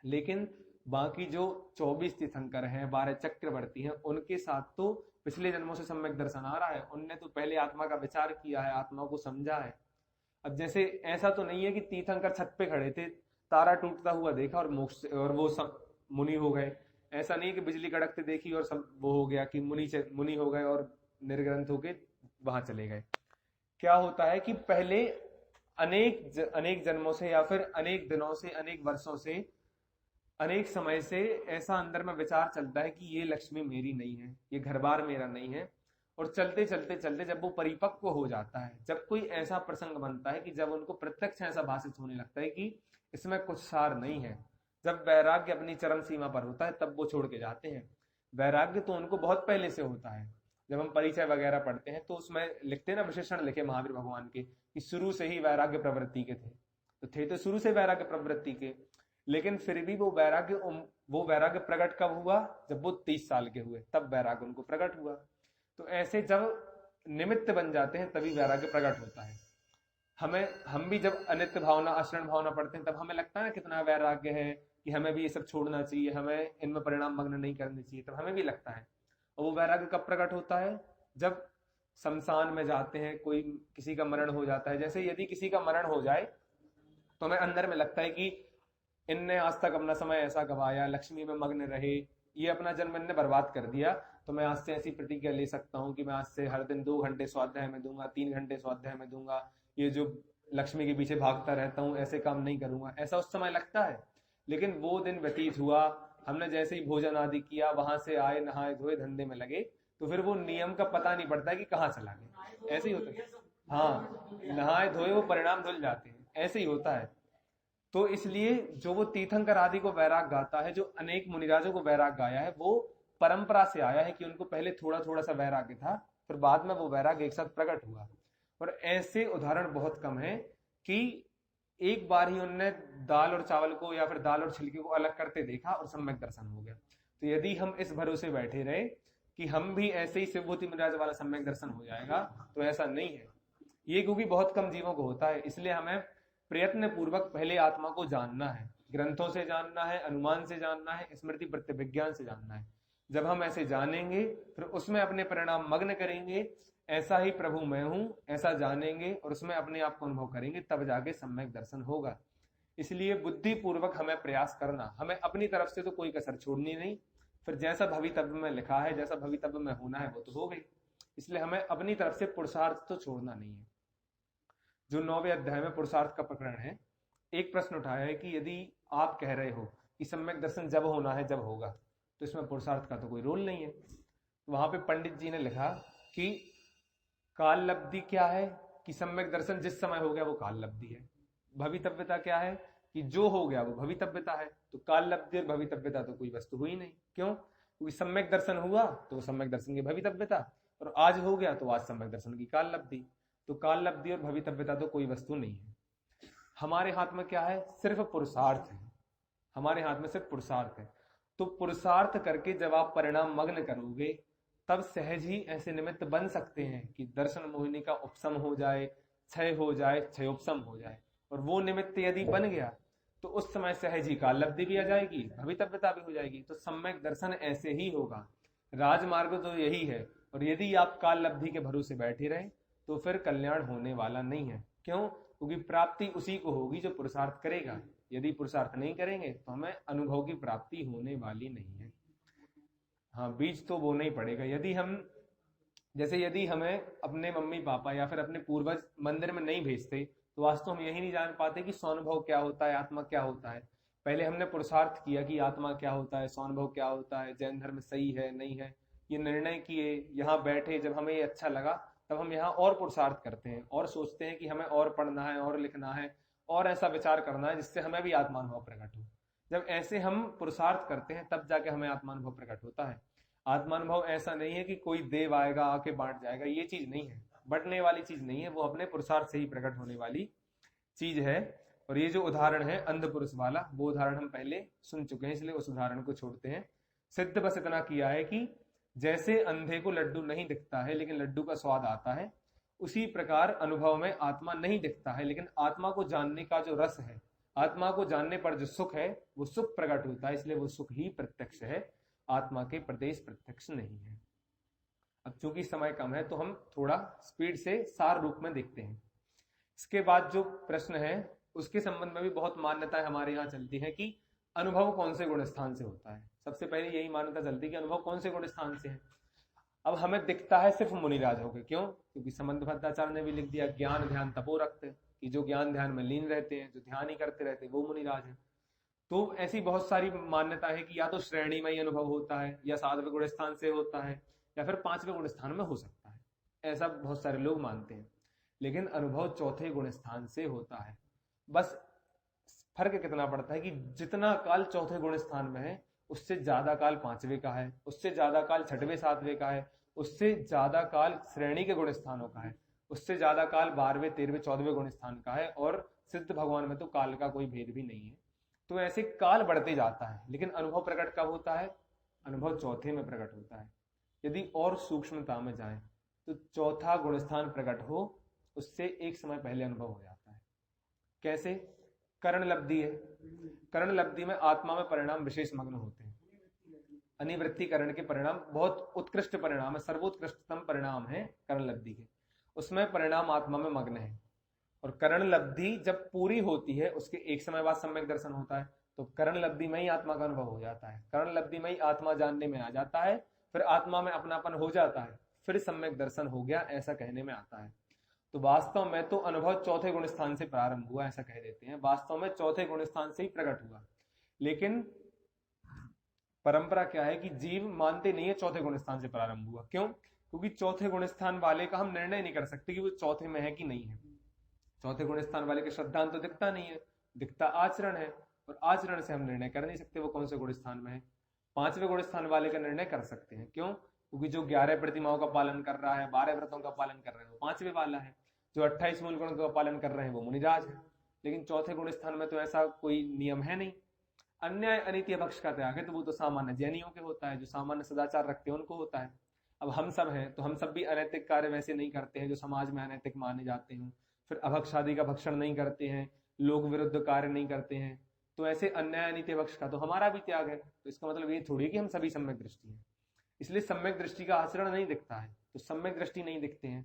लेकिन बाकी जो 24 तीर्थंकर हैं, 12 चक्रवर्ती हैं, उनके साथ तो पिछले जन्मों से सम्यक दर्शन आ रहा है। उनने तो पहले आत्मा का विचार किया है, आत्मा को समझा है। अब जैसे ऐसा तो नहीं है कि तीर्थंकर छत पे खड़े थे, तारा टूटता हुआ देखा और मोक्ष और वो सब मुनि हो गए। ऐसा नहीं कि बिजली कड़कते देखी और सब वो हो गया कि मुनि हो गए और निर्ग्रंथ होके वहां चले गए। क्या होता है कि पहले अनेक जन्मों से या फिर अनेक दिनों से, अनेक वर्षों से, अनेक समय से ऐसा अंदर में विचार चलता है कि ये लक्ष्मी मेरी नहीं है, ये घर बार मेरा नहीं है। और चलते चलते चलते जब वो परिपक्व हो जाता है, जब कोई ऐसा प्रसंग बनता है कि जब उनको प्रत्यक्ष ऐसा भाषित होने लगता है कि इसमें कुछ सार नहीं है, जब वैराग्य अपनी चरम सीमा पर होता है, तब वो छोड़ के जाते हैं। वैराग्य तो उनको बहुत पहले से होता है। जब हम परिचय वगैरह पढ़ते हैं तो उसमें लिखते हैं ना, विशेषण लिखे महावीर भगवान के कि शुरू से ही वैराग्य प्रवृत्ति के थे तो शुरू से वैराग्य प्रवृत्ति के। लेकिन फिर भी वो वैराग्य प्रकट कब हुआ? जब वो 30 साल के हुए, तब वैराग्य उनको प्रकट हुआ। तो ऐसे जब निमित्त बन जाते हैं तभी वैराग्य प्रकट होता है। हम भी जब अनित्य भावना, आश्रण भावना पढ़ते हैं, तब हमें लगता है कितना वैराग्य है कि हमें भी ये सब छोड़ना चाहिए, हमें इनमें परिणाम मग्न नहीं करने चाहिए, तब हमें भी लगता है। और वो वैराग्य कब प्रकट होता है? जब शमशान में जाते हैं, कोई किसी का मरण हो जाता है। जैसे यदि किसी का मरण हो जाए तो हमें अंदर में लगता है कि इनने आज तक अपना समय ऐसा गवाया, लक्ष्मी में मग्न रहे, ये अपना जन्म इनने बर्बाद कर दिया, तो मैं आज से ऐसी प्रतिज्ञा ले सकता हूँ कि मैं आज से हर दिन 2 घंटे स्वाध्याय में दूंगा, 3 घंटे स्वाध्याय में दूंगा, ये जो लक्ष्मी के पीछे भागता रहता हूँ ऐसे काम नहीं करूंगा। ऐसा उस समय लगता है। लेकिन वो दिन व्यतीत हुआ, हमने जैसे ही भोजन आदि किया, वहां से आए, नहाए धोए, धंधे में लगे, तो फिर वो नियम का पता नहीं पड़ता कि कहाँ चला गया। ऐसे ही होता है। हाँ, नहाए धोए वो परिणाम धुल जाते हैं, ऐसे ही होता है। तो इसलिए जो वो तीर्थंकर आदि को वैराग गाता है, जो अनेक मुनिराजों को वैराग गाया है, वो परंपरा से आया है कि उनको पहले थोड़ा थोड़ा सा वैराग्य था, फिर बाद में वो वैराग्य एक साथ प्रकट हुआ। और ऐसे उदाहरण बहुत कम है कि एक बार ही उनने दाल और चावल को या फिर दाल और छिलके को अलग करते देखा और सम्यक दर्शन हो गया। तो यदि हम इस भरोसे बैठे रहे कि हम भी ऐसे ही शिवभूति मुनिराज वाला सम्यक दर्शन हो जाएगा, तो ऐसा नहीं है। ये क्योंकि बहुत कम जीवों को होता है, इसलिए हमें प्रयत्न पूर्वक पहले आत्मा को जानना है, ग्रंथों से जानना है, अनुमान से जानना है, स्मृति प्रत्यभिज्ञान से जानना है। जब हम ऐसे जानेंगे, फिर उसमें अपने परिणाम मग्न करेंगे, ऐसा ही प्रभु मैं हूं, ऐसा जानेंगे और उसमें अपने आप को अनुभव करेंगे, तब जाके सम्यक दर्शन होगा। इसलिए बुद्धि पूर्वक हमें प्रयास करना, हमें अपनी तरफ से तो कोई कसर छोड़नी नहीं। फिर जैसा भवितव्य में लिखा है, जैसा भवितव्य में होना है, वो तो हो गई। इसलिए हमें अपनी तरफ से पुरुषार्थ तो छोड़ना नहीं है। जो 9वें अध्याय में पुरुषार्थ का प्रकरण है, एक प्रश्न उठाया है कि यदि आप कह रहे हो कि सम्यक दर्शन जब होना है जब होगा, तो इसमें पुरुषार्थ का तो कोई रोल नहीं है। वहां पे पंडित जी ने लिखा कि काल लब्धि क्या है, कि सम्यक दर्शन जिस समय हो गया वो काल लब्धि है। भवितव्यता क्या है, कि जो हो गया वो भवितव्यता है। तो काल लब्धि और भवितव्यता तो कोई वस्तु हुई नहीं। क्यों? क्योंकि सम्यक दर्शन हुआ तो वो सम्यक दर्शन की भवितव्यता, और आज हो गया तो आज सम्यक दर्शन की काल लब्धि। तो काल लब्धि और भवितव्यता तो कोई वस्तु नहीं है। हमारे हाथ में क्या है? सिर्फ पुरुषार्थ है। हमारे हाथ में सिर्फ पुरुषार्थ है। तो पुरुषार्थ करके जब आप परिणाम मग्न करोगे, तब सहज ही ऐसे निमित्त बन सकते हैं कि दर्शन मोहिनी का उपशम हो जाए, क्षय हो जाए, क्षयोपशम हो जाए। और वो निमित्त यदि बन गया तो उस समय सहज ही काल लब्धि भी आ जाएगी, भवितव्यता भी हो जाएगी। तो सम्यक दर्शन ऐसे ही होगा। राजमार्ग तो यही है। और यदि आप काल लब्धि के भरोसे बैठे रहे तो फिर कल्याण होने वाला नहीं है। क्यों? क्योंकि प्राप्ति उसी को होगी जो पुरुषार्थ करेगा। यदि पुरुषार्थ नहीं करेंगे तो हमें अनुभव की प्राप्ति होने वाली नहीं है। हाँ, बीज तो बोना ही पड़ेगा। यदि हमें अपने मम्मी पापा या फिर अपने पूर्वज मंदिर में नहीं भेजते, तो आज तो हम यही नहीं जान पाते कि स्वानुभव क्या होता है, आत्मा क्या होता है। पहले हमने पुरुषार्थ किया कि आत्मा क्या होता है, स्वानुभव क्या होता है, जैन धर्म सही है नहीं है, ये निर्णय किए, यहाँ बैठे, जब हमें ये अच्छा लगा तब हम यहाँ और पुरुषार्थ करते हैं और सोचते हैं कि हमें और पढ़ना है और लिखना है और ऐसा विचार करना है जिससे हमें भी आत्मानुभव प्रकट हो। जब ऐसे हम पुरुषार्थ करते हैं तब जाके हमें आत्मानुभव प्रकट होता है। आत्मानुभव ऐसा नहीं है कि कोई देव आएगा आके बांट जाएगा, ये चीज नहीं है, बंटने वाली चीज नहीं है, वो अपने पुरुषार्थ से ही प्रकट होने वाली चीज है। और ये जो उदाहरण है अंध पुरुष वाला, वो उदाहरण हम पहले सुन चुके हैं, इसलिए उस उदाहरण को छोड़ते हैं। सिद्ध बस इतना किया है कि जैसे अंधे को लड्डू नहीं दिखता है लेकिन लड्डू का स्वाद आता है, उसी प्रकार अनुभव में आत्मा नहीं दिखता है लेकिन आत्मा को जानने का जो रस है, आत्मा को जानने पर जो सुख है, वो सुख प्रकट होता है। इसलिए वो सुख ही प्रत्यक्ष है, आत्मा के प्रदेश प्रत्यक्ष नहीं है। अब चूंकि समय कम है तो हम थोड़ा स्पीड से सार रूप में देखते हैं। इसके बाद जो प्रश्न है उसके संबंध में भी बहुत मान्यताएं हमारे यहाँ चलती है कि अनुभव कौन से गुण स्थान से होता है। सबसे पहले यही मान्यता चलती है कि अनुभव कौन से गुण स्थान से है। अब हमें दिखता है सिर्फ मुनिराज होकर, क्यों? क्योंकि संबंध भट्टाचार्य ने भी लिख दिया ज्ञान ध्यान तपो रखते, कि जो ज्ञान ध्यान में लीन रहते हैं, जो ध्यान ही करते रहते हैं, वो मुनिराज है। तो ऐसी बहुत सारी मान्यता है कि या तो श्रेणी में ही अनुभव होता है, या 7वें गुण स्थान से होता है, या फिर 5वें गुण स्थान में हो सकता है। ऐसा बहुत सारे लोग मानते हैं, लेकिन अनुभव चौथे गुण स्थान से होता है। बस फर्क कितना पड़ता है कि जितना काल चौथे गुण स्थान में है, उससे ज्यादा काल 5वें का है, उससे ज्यादा काल 6वें 7वें का है, उससे ज्यादा काल श्रेणी के गुण स्थानों का है, उससे ज्यादा काल 12वें 13वें 14वें गुण स्थान का है, और सिद्ध भगवान में तो काल का कोई भेद भी नहीं है। तो ऐसे काल बढ़ते जाता है, लेकिन अनुभव प्रकट कब होता है? अनुभव चौथे में प्रकट होता है। यदि और सूक्ष्मता में जाए तो चौथा गुणस्थान प्रकट हो, उससे एक समय पहले अनुभव हो जाता है। कैसे? करण लब्धि है, करण लब्धि में आत्मा में परिणाम विशेष मग्न होते हैं। अनिवृत्तिकरण के परिणाम बहुत उत्कृष्ट परिणाम है, सर्वोत्कृष्टतम परिणाम है करण लब्धि के, उसमें परिणाम आत्मा में मग्न है। और करण लब्धि जब पूरी होती है, उसके एक समय बाद सम्यक दर्शन होता है, तो करण लब्धि में ही आत्मा का अनुभव हो जाता है, करण लब्धि में ही आत्मा जानने में आ जाता है, फिर आत्मा में अपनापन हो जाता है, फिर सम्यक दर्शन हो गया, ऐसा कहने में आता है। तो वास्तव में तो अनुभव चौथे गुण स्थान से प्रारंभ हुआ, ऐसा कह देते हैं। वास्तव में चौथे गुण स्थान से ही प्रकट हुआ, लेकिन परंपरा क्या है कि जीव मानते नहीं है चौथे गुण स्थान से प्रारंभ हुआ। क्यों? क्योंकि चौथे गुण स्थान वाले का हम निर्णय नहीं कर सकते कि वो चौथे में है कि नहीं है। चौथे गुण स्थान वाले के श्रद्धांत तो दिखता नहीं है, दिखता आचरण है, और आचरण से हम निर्णय कर नहीं सकते वो कौन से गुण स्थान में है। 5वें गुण स्थान वाले का निर्णय कर सकते हैं। क्यों? क्योंकि जो 11 प्रतिमाओं का पालन कर रहा है, 12 व्रतों का पालन कर रहे हैं, वो 5वें वाला है। जो 28 मूल गुणों का पालन कर रहे हैं, वो मुनिराज है। लेकिन चौथे गुण स्थान में तो ऐसा कोई नियम है नहीं। अन्याय अनित्य पक्ष का त्याग है, तो वो तो सामान्य जैनियों के होता है, जो सामान्य सदाचार रखते हैं उनको होता है। अब हम सब हैं, तो हम सब भी अनैतिक कार्य वैसे नहीं करते हैं जो समाज में अनैतिक माने जाते हैं। फिर अभक्ष आदि का भक्षण नहीं करते हैं, लोक विरुद्ध कार्य नहीं करते हैं, तो ऐसे अन्याय अनित्य पक्ष का तो हमारा भी त्याग है। तो इसका मतलब ये थोड़ी कि हम सभी सम्यक दृष्टि हैं। इसलिए सम्यक दृष्टि का आचरण नहीं दिखता है, तो सम्यक दृष्टि नहीं दिखते हैं,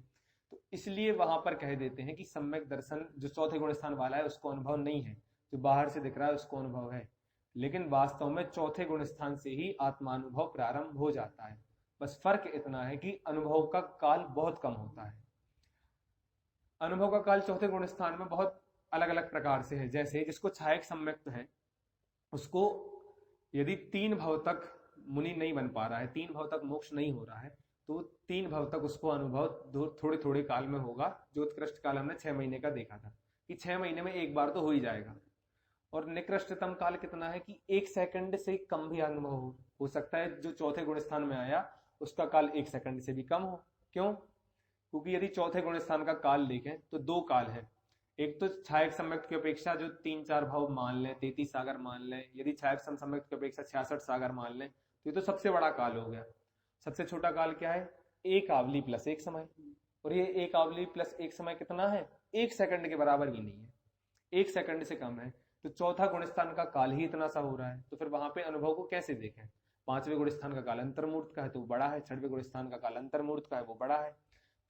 तो इसलिए वहां पर कह देते हैं कि सम्यक दर्शन जो चौथे गुण स्थान वाला है उसको अनुभव नहीं है, जो बाहर से दिख रहा है उसको अनुभव है। लेकिन वास्तव में चौथे गुण स्थान से ही आत्मानुभव प्रारंभ हो जाता है। बस फर्क इतना है कि अनुभव का काल बहुत कम होता है। अनुभव का काल चौथे गुण स्थान में बहुत अलग अलग प्रकार से है। जैसे जिसको छायक सम्यक्त है, उसको यदि 3 भव तक मुनि नहीं बन पा रहा है, 3 भव तक मोक्ष नहीं हो रहा है, तो 3 भव तक उसको अनुभव थोड़े थोड़े काल में होगा। जो उत्कृष्ट काल हमने 6 महीने का देखा था कि 6 महीने में एक बार तो हो ही जाएगा। और निकृष्टतम काल कितना है कि 1 सेकंड से कम भी अनुभव हो सकता है। जो चौथे गुण स्थान में आया उसका काल 1 सेकंड से भी कम हो। क्यों? क्योंकि यदि चौथे गुण स्थान का काल देखें तो 2 काल है। एक तो छायक सम्यक्त की अपेक्षा जो 3-4 भाव मान लें, 33 सागर मान लें, यदि छायक सम्यक्त की अपेक्षा 66 सागर मान लें, तो ये तो सबसे बड़ा काल हो गया। सबसे छोटा काल क्या है? 1 आवली प्लस 1 समय। और ये 1 आवली प्लस 1 समय कितना है? 1 सेकंड के बराबर भी नहीं है, 1 सेकंड से कम है। तो चौथा गुणस्थान का काल ही इतना सा हो रहा है, तो फिर वहां पे अनुभव को कैसे देखें? 5वें गुणस्थान का काल अंतर्मूर्त का है तो वो बड़ा है, 6वें गुणस्थान का काल अंतर्मूर्त का है, वो बड़ा है।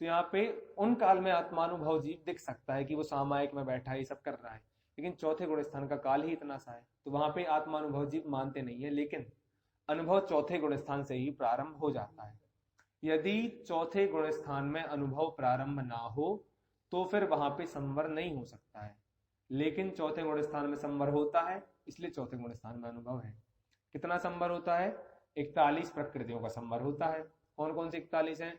तो यहाँ पे उन काल में आत्मानुभव जीव दिख सकता है कि वो सामायिक में बैठा है, ये सब कर रहा है, लेकिन चौथे गुणस्थान का काल ही इतना सा है, तो वहां पे आत्मानुभव जीव मानते नहीं है। लेकिन अनुभव चौथे गुणस्थान से ही प्रारंभ हो जाता है। यदि चौथे गुणस्थान में अनुभव प्रारंभ ना हो तो फिर वहां पे संवर नहीं हो सकता है। लेकिन चौथे गुण स्थान में संवर होता है, इसलिए चौथे गुण स्थान में अनुभव है। कितना संवर होता है? 41 प्रकृतियों का संवर होता है। कौन कौन सी 41 है?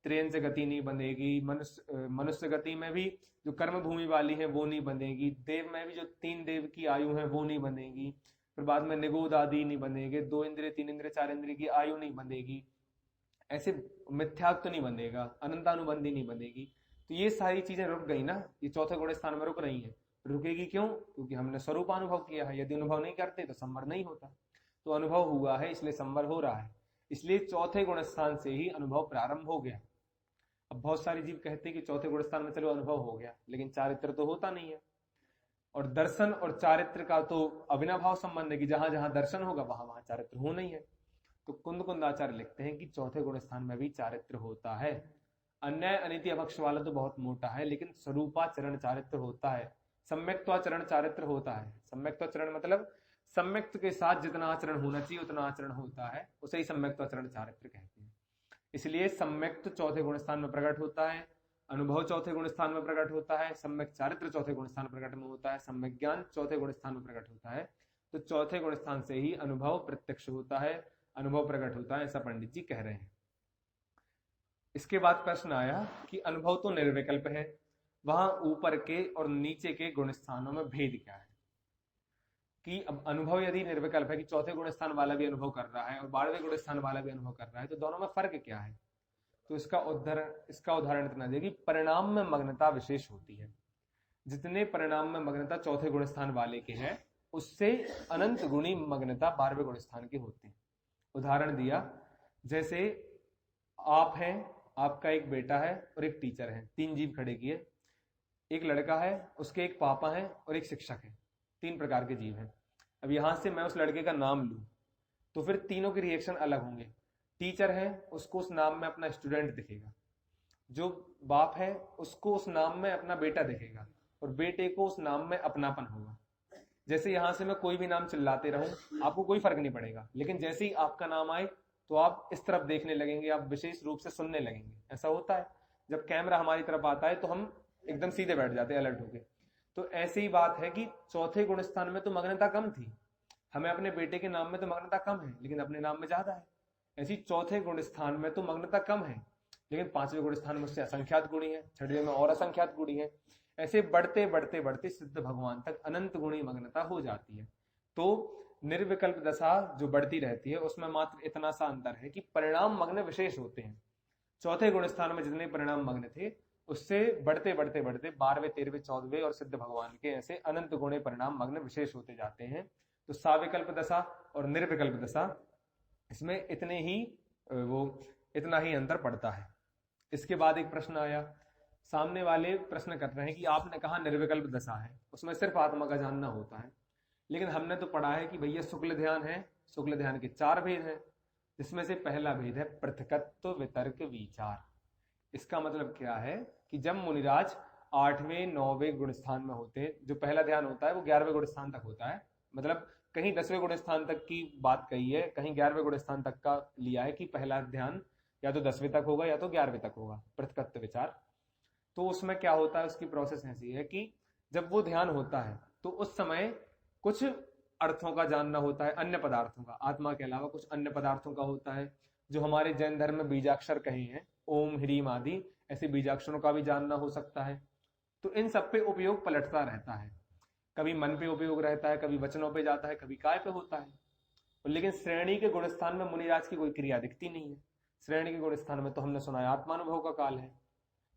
त्रेन से गति नहीं बंधेगी, मनुष्य गति में भी जो कर्म भूमि वाली है वो नहीं बंधेगी, देव में भी जो 3 देव की आयु है वो नहीं बंधेगी, फिर बाद में निगोद आदि नहीं बंधेगे, 2 इंद्रिय 3 इंद्रिय 4 इंद्रिय की आयु नहीं बंधेगी, ऐसे मिथ्यात्व तो नहीं बंधेगा, अनंतानुबंधी नहीं बंधेगी। तो ये सारी चीजें रुक गई ना, ये चौथे गुण स्थान में रुक रही है। रुकेगी क्यों? क्योंकि हमने स्वरूप अनुभव किया है। यदि अनुभव नहीं करते तो संवर नहीं होता, तो अनुभव हुआ है इसलिए संवर हो रहा है। इसलिए चौथे गुण स्थान से ही अनुभव प्रारंभ हो गया। अब बहुत सारे जीव कहते हैं कि चौथे गुण स्थान में चलो अनुभव हो गया, लेकिन चारित्र तो होता नहीं है। और दर्शन और चारित्र का तो अविनाभाव संबंध है कि जहां जहां दर्शन होगा वहां वहां चारित्र होना ही है। तो कुंद कुंदाचार्य लिखते हैं कि चौथे गुण स्थान में भी चारित्र होता है। अन्याय अनिति अभक्ष वाला तो बहुत मोटा है, लेकिन स्वरूपाचरण चारित्र होता है, सम्यक्त्वाचरण चारित्र होता है। सम्यक्त्वाचरण मतलब सम्यक्त के साथ जितना आचरण होना चाहिए उतना आचरण होता है, उसे ही सम्यक्त्वाचरण चारित्र कहते हैं। इसलिए सम्यक्त चौथे गुण स्थान में प्रकट होता है, अनुभव चौथे गुण स्थान में प्रकट होता है, सम्यक चारित्र चौथे गुण स्थान प्रकट में होता है, सम्यक ज्ञान चौथे गुण स्थान में प्रकट होता है। तो चौथे गुण स्थान से ही अनुभव प्रत्यक्ष होता है, अनुभव प्रकट होता है, ऐसा पंडित जी कह रहे हैं। इसके बाद प्रश्न आया कि अनुभव तो निर्विकल्प है, वहां ऊपर के और नीचे के गुण स्थानों में भेद क्या है? कि अब अनुभव यदि निर्विकल्प है कि चौथे गुण स्थान वाला भी अनुभव कर रहा है और 12वें गुण स्थान वाला भी अनुभव कर रहा है, तो दोनों में फर्क क्या है? तो इसका उदाहरण इतना दे कि परिणाम में मग्नता विशेष होती है। जितने परिणाम में मग्नता चौथे गुण स्थान वाले के हैं, उससे अनंत गुणी मग्नता 12वें गुण स्थान के होते हैं। उदाहरण दिया, जैसे आप हैं, आपका एक बेटा है और एक टीचर है, 3 जीव खड़े किए। एक लड़का है, उसके एक पापा हैं और एक शिक्षक है, 3 प्रकार के जीव हैं। अब यहां से मैं उस लड़के का नाम लूं तो फिर तीनों के रिएक्शन अलग होंगे। टीचर है, उसको उस नाम में अपना स्टूडेंट दिखेगा, जो बाप है उसको उस नाम में अपना बेटा दिखेगा, और बेटे को उस नाम में अपनापन होगा। जैसे यहां से मैं कोई भी नाम चिल्लाते रहूं, आपको कोई फर्क नहीं पड़ेगा, लेकिन जैसे ही आपका नाम आए तो आप इस तरफ देखने लगेंगे, आप विशेष रूप से सुनने लगेंगे। ऐसा होता है, जब कैमरा हमारी तरफ आता है तो हम एकदम सीधे बैठ जाते हैं अलर्ट होके। तो ऐसी ही बात है कि चौथे गुण स्थान में तो मग्नता कम थी, हमें अपने बेटे के नाम में तो मग्नता कम है, लेकिन अपने नाम में ज्यादा है। ऐसी चौथे गुण स्थान में तो मग्नता कम है, लेकिन 5वें गुण स्थान में उससे असंख्यात गुणी है, 6वें में और असंख्यात गुणी है। ऐसे बढ़ते बढ़ते बढ़ते सिद्ध भगवान तक अनंत गुणी मग्नता हो जाती है। तो निर्विकल्प दशा जो बढ़ती रहती है उसमें मात्र इतना सा अंतर है कि परिणाम मग्न विशेष होते हैं। चौथे गुण स्थान में जितने परिणाम मग्न थे, उससे बढ़ते बढ़ते बढ़ते 12वें 13वें 14वें और सिद्ध भगवान के ऐसे अनंत गुणे परिणाम मग्न विशेष होते जाते हैं। तो साविकल्प दशा और निर्विकल्प दशा, इसमें इतना ही अंतर पड़ता है। इसके बाद एक प्रश्न आया, सामने वाले प्रश्न कर रहे हैं कि आपने कहा निर्विकल्प दशा है, उसमें सिर्फ आत्मा का जानना होता है, लेकिन हमने तो पढ़ा है कि भैया शुक्ल ध्यान है, शुक्ल ध्यान के 4 भेद हैं, जिसमें से पहला भेद है पृथकत्व वितर्क विचार। इसका मतलब क्या है कि जब मुनिराज 8वें 9वें गुण स्थान में होते हैं, जो पहला ध्यान होता है वो 11वें गुण स्थान तक होता है, मतलब कहीं 10वें गुण स्थान तक की बात कही है, कहीं 11वें गुण स्थान तक का लिया है कि पहला ध्यान या तो 10वें तक होगा या तो 11वें तक होगा, पृथकत्व विचार। तो उसमें क्या होता है, उसकी प्रोसेस ऐसी है कि जब वो ध्यान होता है तो उस समय कुछ अर्थों का जानना होता है, अन्य पदार्थों का, आत्मा के अलावा कुछ अन्य पदार्थों का होता है, जो हमारे जैन धर्म में बीजाक्षर कहे हैं, ओम ह्रीम आदि, ऐसे बीजाक्षरों का भी जानना हो सकता है। तो इन सब पे उपयोग पलटता रहता है, कभी मन पे उपयोग रहता है, कभी वचनों पे जाता है, कभी काय पे होता है। लेकिन श्रेणी के गुण स्थान में मुनिराज की कोई क्रिया दिखती नहीं है। श्रेणी के गुण स्थान में तो हमने सुना है आत्मानुभव का काल है।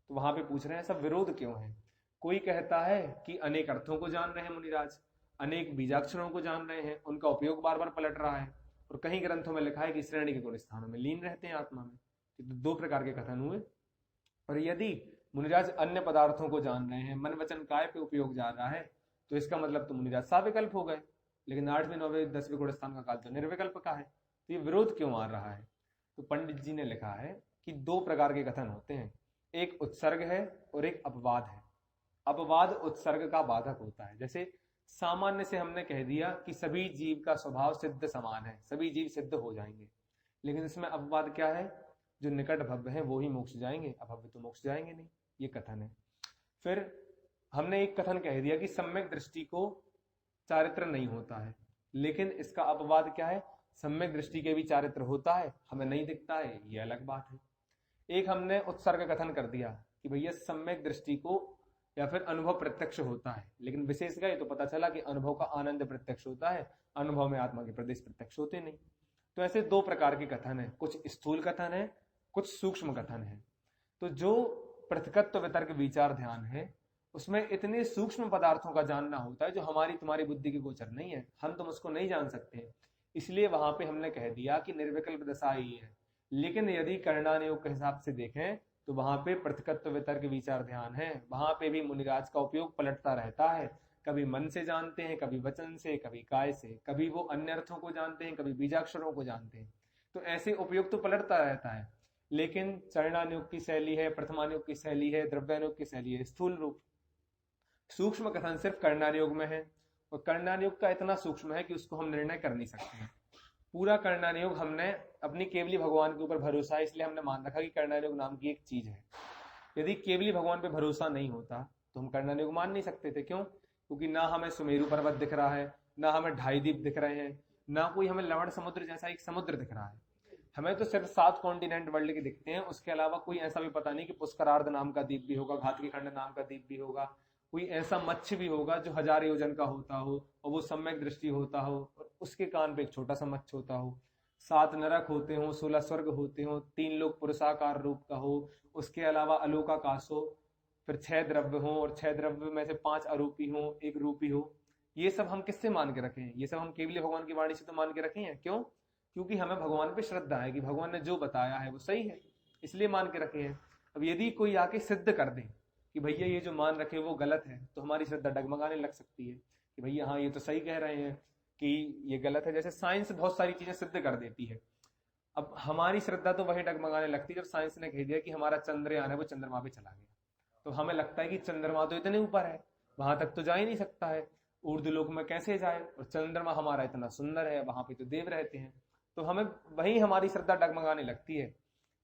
तो वहां पे पूछ रहे हैं सब विरोध क्यों है? कोई कहता है कि अनेक अर्थों को जान रहे हैं मुनिराज, अनेक बीजाक्षरों को जान रहे हैं, उनका उपयोग बार बार पलट रहा है, और कहीं ग्रंथों में लिखा है कि श्रेणी के गुण स्थानों में लीन रहते हैं आत्मा में। तो 2 प्रकार के कथन हुए। और यदि मुनिराज अन्य पदार्थों को जान रहे हैं, मन वचन काय पे उपयोग जा रहा है, तो इसका मतलब तो मुनिराज साविकल्प हो गए, लेकिन 8वें 9वें 10वें गुण स्थान का काल तो निर्विकल्प का है। तो ये विरोध क्यों आ रहा है? तो पंडित जी ने लिखा है कि 2 प्रकार के कथन होते हैं, एक उत्सर्ग है और एक अपवाद है। अपवाद उत्सर्ग का बाधक होता है। जैसे सामान्य से हमने कह दिया कि सभी जीव का स्वभाव सिद्ध समान है, सभी जीव सिद्ध हो जाएंगे, लेकिन इसमें अपवाद क्या है? जो निकट भव्य है वो ही मोक्ष जाएंगे, अभव्य तो मोक्ष जाएंगे नहीं, ये कथन है। फिर हमने एक कथन कह दिया कि सम्यक दृष्टि को चारित्र नहीं होता है, लेकिन इसका अपवाद क्या है? सम्यक दृष्टि के भी चारित्र होता है, हमें नहीं दिखता है, ये अलग बात है। एक हमने उत्सर्ग कथन कर दिया कि भैया सम्यक दृष्टि को या फिर अनुभव प्रत्यक्ष होता है, लेकिन विशेष गए तो पता चला कि अनुभव का आनंद प्रत्यक्ष होता है, अनुभव में आत्मा के प्रदेश प्रत्यक्ष होते नहीं। तो ऐसे 2 प्रकार के कथन है, कुछ स्थूल कथन है, कुछ सूक्ष्म कथन है। तो जो पृथकत्व वितर्क विचार ध्यान है, उसमें इतने सूक्ष्म पदार्थों का जानना होता है जो हमारी तुम्हारी बुद्धि के गोचर नहीं है, हम तुम उसको नहीं जान सकते। इसलिए वहां पे हमने कह दिया कि निर्विकल्प दशा ही है। लेकिन यदि करणानुयोग के हिसाब से देखें तो वहां पे पृथकत्व वितर्क विचार ध्यान है, वहां पे भी मुनिराज का उपयोग पलटता रहता है, कभी मन से जानते हैं, कभी वचन से, कभी काय से, कभी वो अन्य अर्थों को जानते हैं, कभी बीजाक्षरों को जानते हैं। तो ऐसे उपयोग तो पलटता रहता है, लेकिन चरणानुयोग की शैली है, प्रथमानुयोग की शैली है, द्रव्यानुयोग की शैली है स्थूल रूप। सूक्ष्म कथन सिर्फ कर्णानुयोग में है, और कर्णानुयोग का इतना सूक्ष्म है कि उसको हम निर्णय कर नहीं सकते हैं। पूरा कर्णानुयोग हमने अपनी केवली भगवान के ऊपर भरोसा है, इसलिए हमने मान रखा कि कर्णानुयोग नाम की एक चीज है। यदि केवली भगवान पे भरोसा नहीं होता तो हम कर्णानुयोग मान नहीं सकते थे। क्यों? क्योंकि ना हमें सुमेरु पर्वत दिख रहा है, ना हमें ढाई द्वीप दिख रहे हैं, ना कोई हमें लवण समुद्र जैसा एक समुद्र दिख रहा है। हमें तो सिर्फ 7 कॉन्टिनेंट वर्ल्ड के दिखते हैं, उसके अलावा कोई ऐसा भी पता नहीं कि पुष्करार्ध नाम का द्वीप भी होगा, घातकी खंड नाम का द्वीप भी होगा, कोई ऐसा मत्स्य भी होगा जो 1000 योजन का होता हो और वो सम्यक दृष्टि होता हो और उसके कान पे एक छोटा सा मत्स्य होता हो, 7 नरक होते हो, 16 स्वर्ग होते हो, 3 लोग पुरुषाकार रूप का हो, उसके अलावा अलोकाकाश हो, फिर 6 द्रव्य हो और 6 द्रव्य में से 5 अरूपी हो, 1 रूपी हो। ये सब हम किससे मान के रखे हैं? ये सब हम केवली भगवान की वाणी से तो मान के रखे हैं। क्यों? क्योंकि हमें भगवान पे श्रद्धा है कि भगवान ने जो बताया है वो सही है, इसलिए मान के रखे हैं। अब यदि कोई आके सिद्ध कर दे कि भैया ये जो मान रखे वो गलत है, तो हमारी श्रद्धा डगमगाने लग सकती है कि भैया हाँ ये तो सही कह रहे हैं कि ये गलत है। जैसे साइंस बहुत सारी चीजें सिद्ध कर देती है, अब हमारी श्रद्धा तो वही डगमगाने लगती है जब साइंस ने कह दिया कि हमारा चंद्रयान है वो चंद्रमा पे चला गया, तो हमें लगता है कि चंद्रमा तो इतने ऊपर है, वहां तक तो जा ही नहीं सकता है, ऊर्ध्वलोक में कैसे जाए, और चंद्रमा हमारा इतना सुंदर है, वहां पे तो देव रहते हैं। तो हमें वही हमारी श्रद्धा डगमगाने लगती है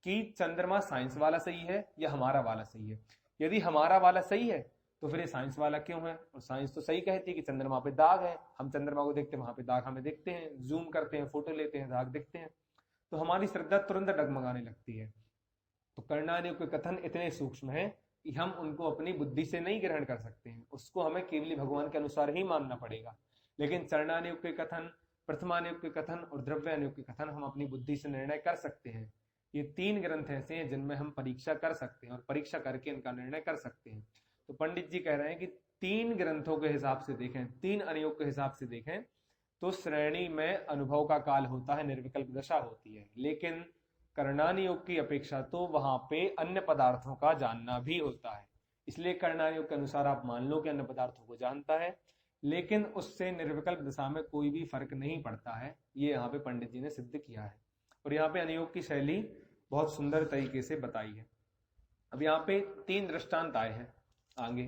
कि चंद्रमा साइंस वाला सही है या हमारा वाला सही है। यदि हमारा वाला सही है तो फिर ये साइंस वाला क्यों है? और साइंस तो सही कहती है कि चंद्रमा पे दाग है, हम चंद्रमा को देखते हैं, वहां पे दाग हमें दिखते हैं, जूम करते हैं, फोटो लेते हैं, दाग दिखते हैं, तो हमारी श्रद्धा तुरंत डगमगाने लगती है। तो कर्णानुयोग के कथन इतने सूक्ष्म है कि हम उनको अपनी बुद्धि से नहीं ग्रहण कर सकते हैं, उसको हमें केवली भगवान के अनुसार ही मानना पड़ेगा। लेकिन चरणानुयोग के कथन, प्रथमानुयोग के कथन और द्रव्यानुयोग के कथन हम अपनी बुद्धि से निर्णय कर सकते हैं। ये 3 ग्रंथ ऐसे हैं जिनमें हम परीक्षा कर सकते हैं और परीक्षा करके इनका निर्णय कर सकते हैं। तो पंडित जी कह रहे हैं कि 3 ग्रंथों के हिसाब से देखें, 3 अनुयोग के हिसाब से देखें तो श्रेणी में अनुभव का काल होता है, निर्विकल्प दशा होती है। लेकिन कर्णानुयोग की अपेक्षा तो वहां पे अन्य पदार्थों का जानना भी होता है, इसलिए कर्णानुयोग के अनुसार आप मान लो कि अन्य पदार्थों को जानता है, लेकिन उससे निर्विकल्प दशा में कोई भी फर्क नहीं पड़ता है। ये यहाँ पे पंडित जी ने सिद्ध किया है और यहाँ पे अनुयोग की शैली बहुत सुंदर तरीके से बताई है। अब यहाँ पे 3 दृष्टांत आए हैं आगे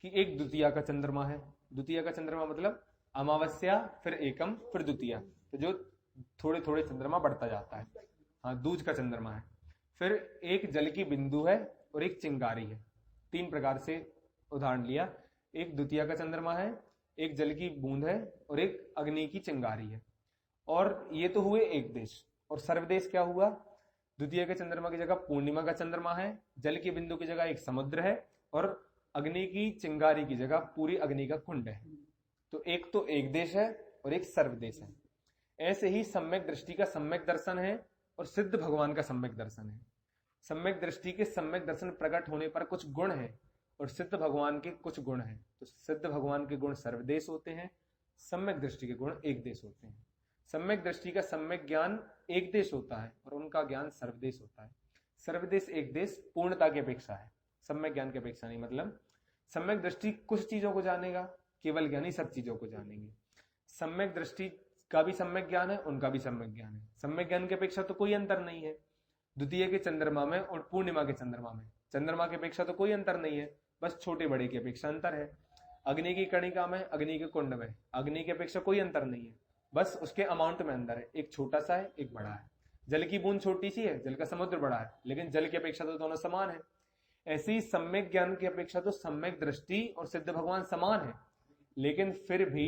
कि एक द्वितीया का चंद्रमा है। द्वितीया का चंद्रमा मतलब अमावस्या फिर एकम फिर द्वितीया, तो जो थोड़े थोड़े चंद्रमा बढ़ता जाता है। हाँ, दूज का चंद्रमा है। फिर एक जल की बिंदु है और एक चिंगारी है। 3 प्रकार से उदाहरण लिया। एक द्वितीया का चंद्रमा है, एक जल की बूंद है और एक अग्नि की चिंगारी है। और ये तो हुए एक देश। और सर्वदेश क्या हुआ? द्वितीय के चंद्रमा की जगह पूर्णिमा का चंद्रमा है, जल की बिंदु की जगह एक समुद्र है और अग्नि की चिंगारी की जगह पूरी अग्नि का कुंड है। तो एक देश है और एक सर्वदेश है। ऐसे ही सम्यक दृष्टि का सम्यक दर्शन है और सिद्ध भगवान का सम्यक दर्शन है। सम्यक दृष्टि के सम्यक दर्शन प्रकट होने पर कुछ गुण है और सिद्ध भगवान के कुछ गुण हैं। तो सिद्ध भगवान के गुण सर्वदेश होते हैं, सम्यक दृष्टि के गुण एक देश होते हैं। सम्यक दृष्टि का सम्यक ज्ञान एक देश होता है और उनका ज्ञान सर्वदेश होता है। सर्वदेश एक देश पूर्णता की अपेक्षा है, सम्यक ज्ञान की अपेक्षा नहीं। मतलब सम्यक दृष्टि कुछ चीजों को जानेगा, केवल ज्ञानी सब चीजों को जानेंगे। सम्यक दृष्टि का भी सम्यक ज्ञान है, उनका भी सम्यक ज्ञान है। सम्यक ज्ञान की अपेक्षा तो कोई अंतर नहीं है द्वितीय के चंद्रमा में और पूर्णिमा के चंद्रमा में। चंद्रमा की अपेक्षा तो कोई अंतर नहीं है, बस छोटे बड़े की अपेक्षा अंतर है। अग्नि की कणिका में, अग्नि के कुंड में, अग्नि की अपेक्षा कोई अंतर नहीं है, बस उसके अमाउंट में अंदर है, एक छोटा सा है एक बड़ा है। जल की बूंद छोटी सी है, जल का समुद्र बड़ा है, लेकिन जल की अपेक्षा तो दोनों समान है। ऐसी सम्यक ज्ञान की अपेक्षा तो सम्यक दृष्टि और सिद्ध भगवान समान है, लेकिन फिर भी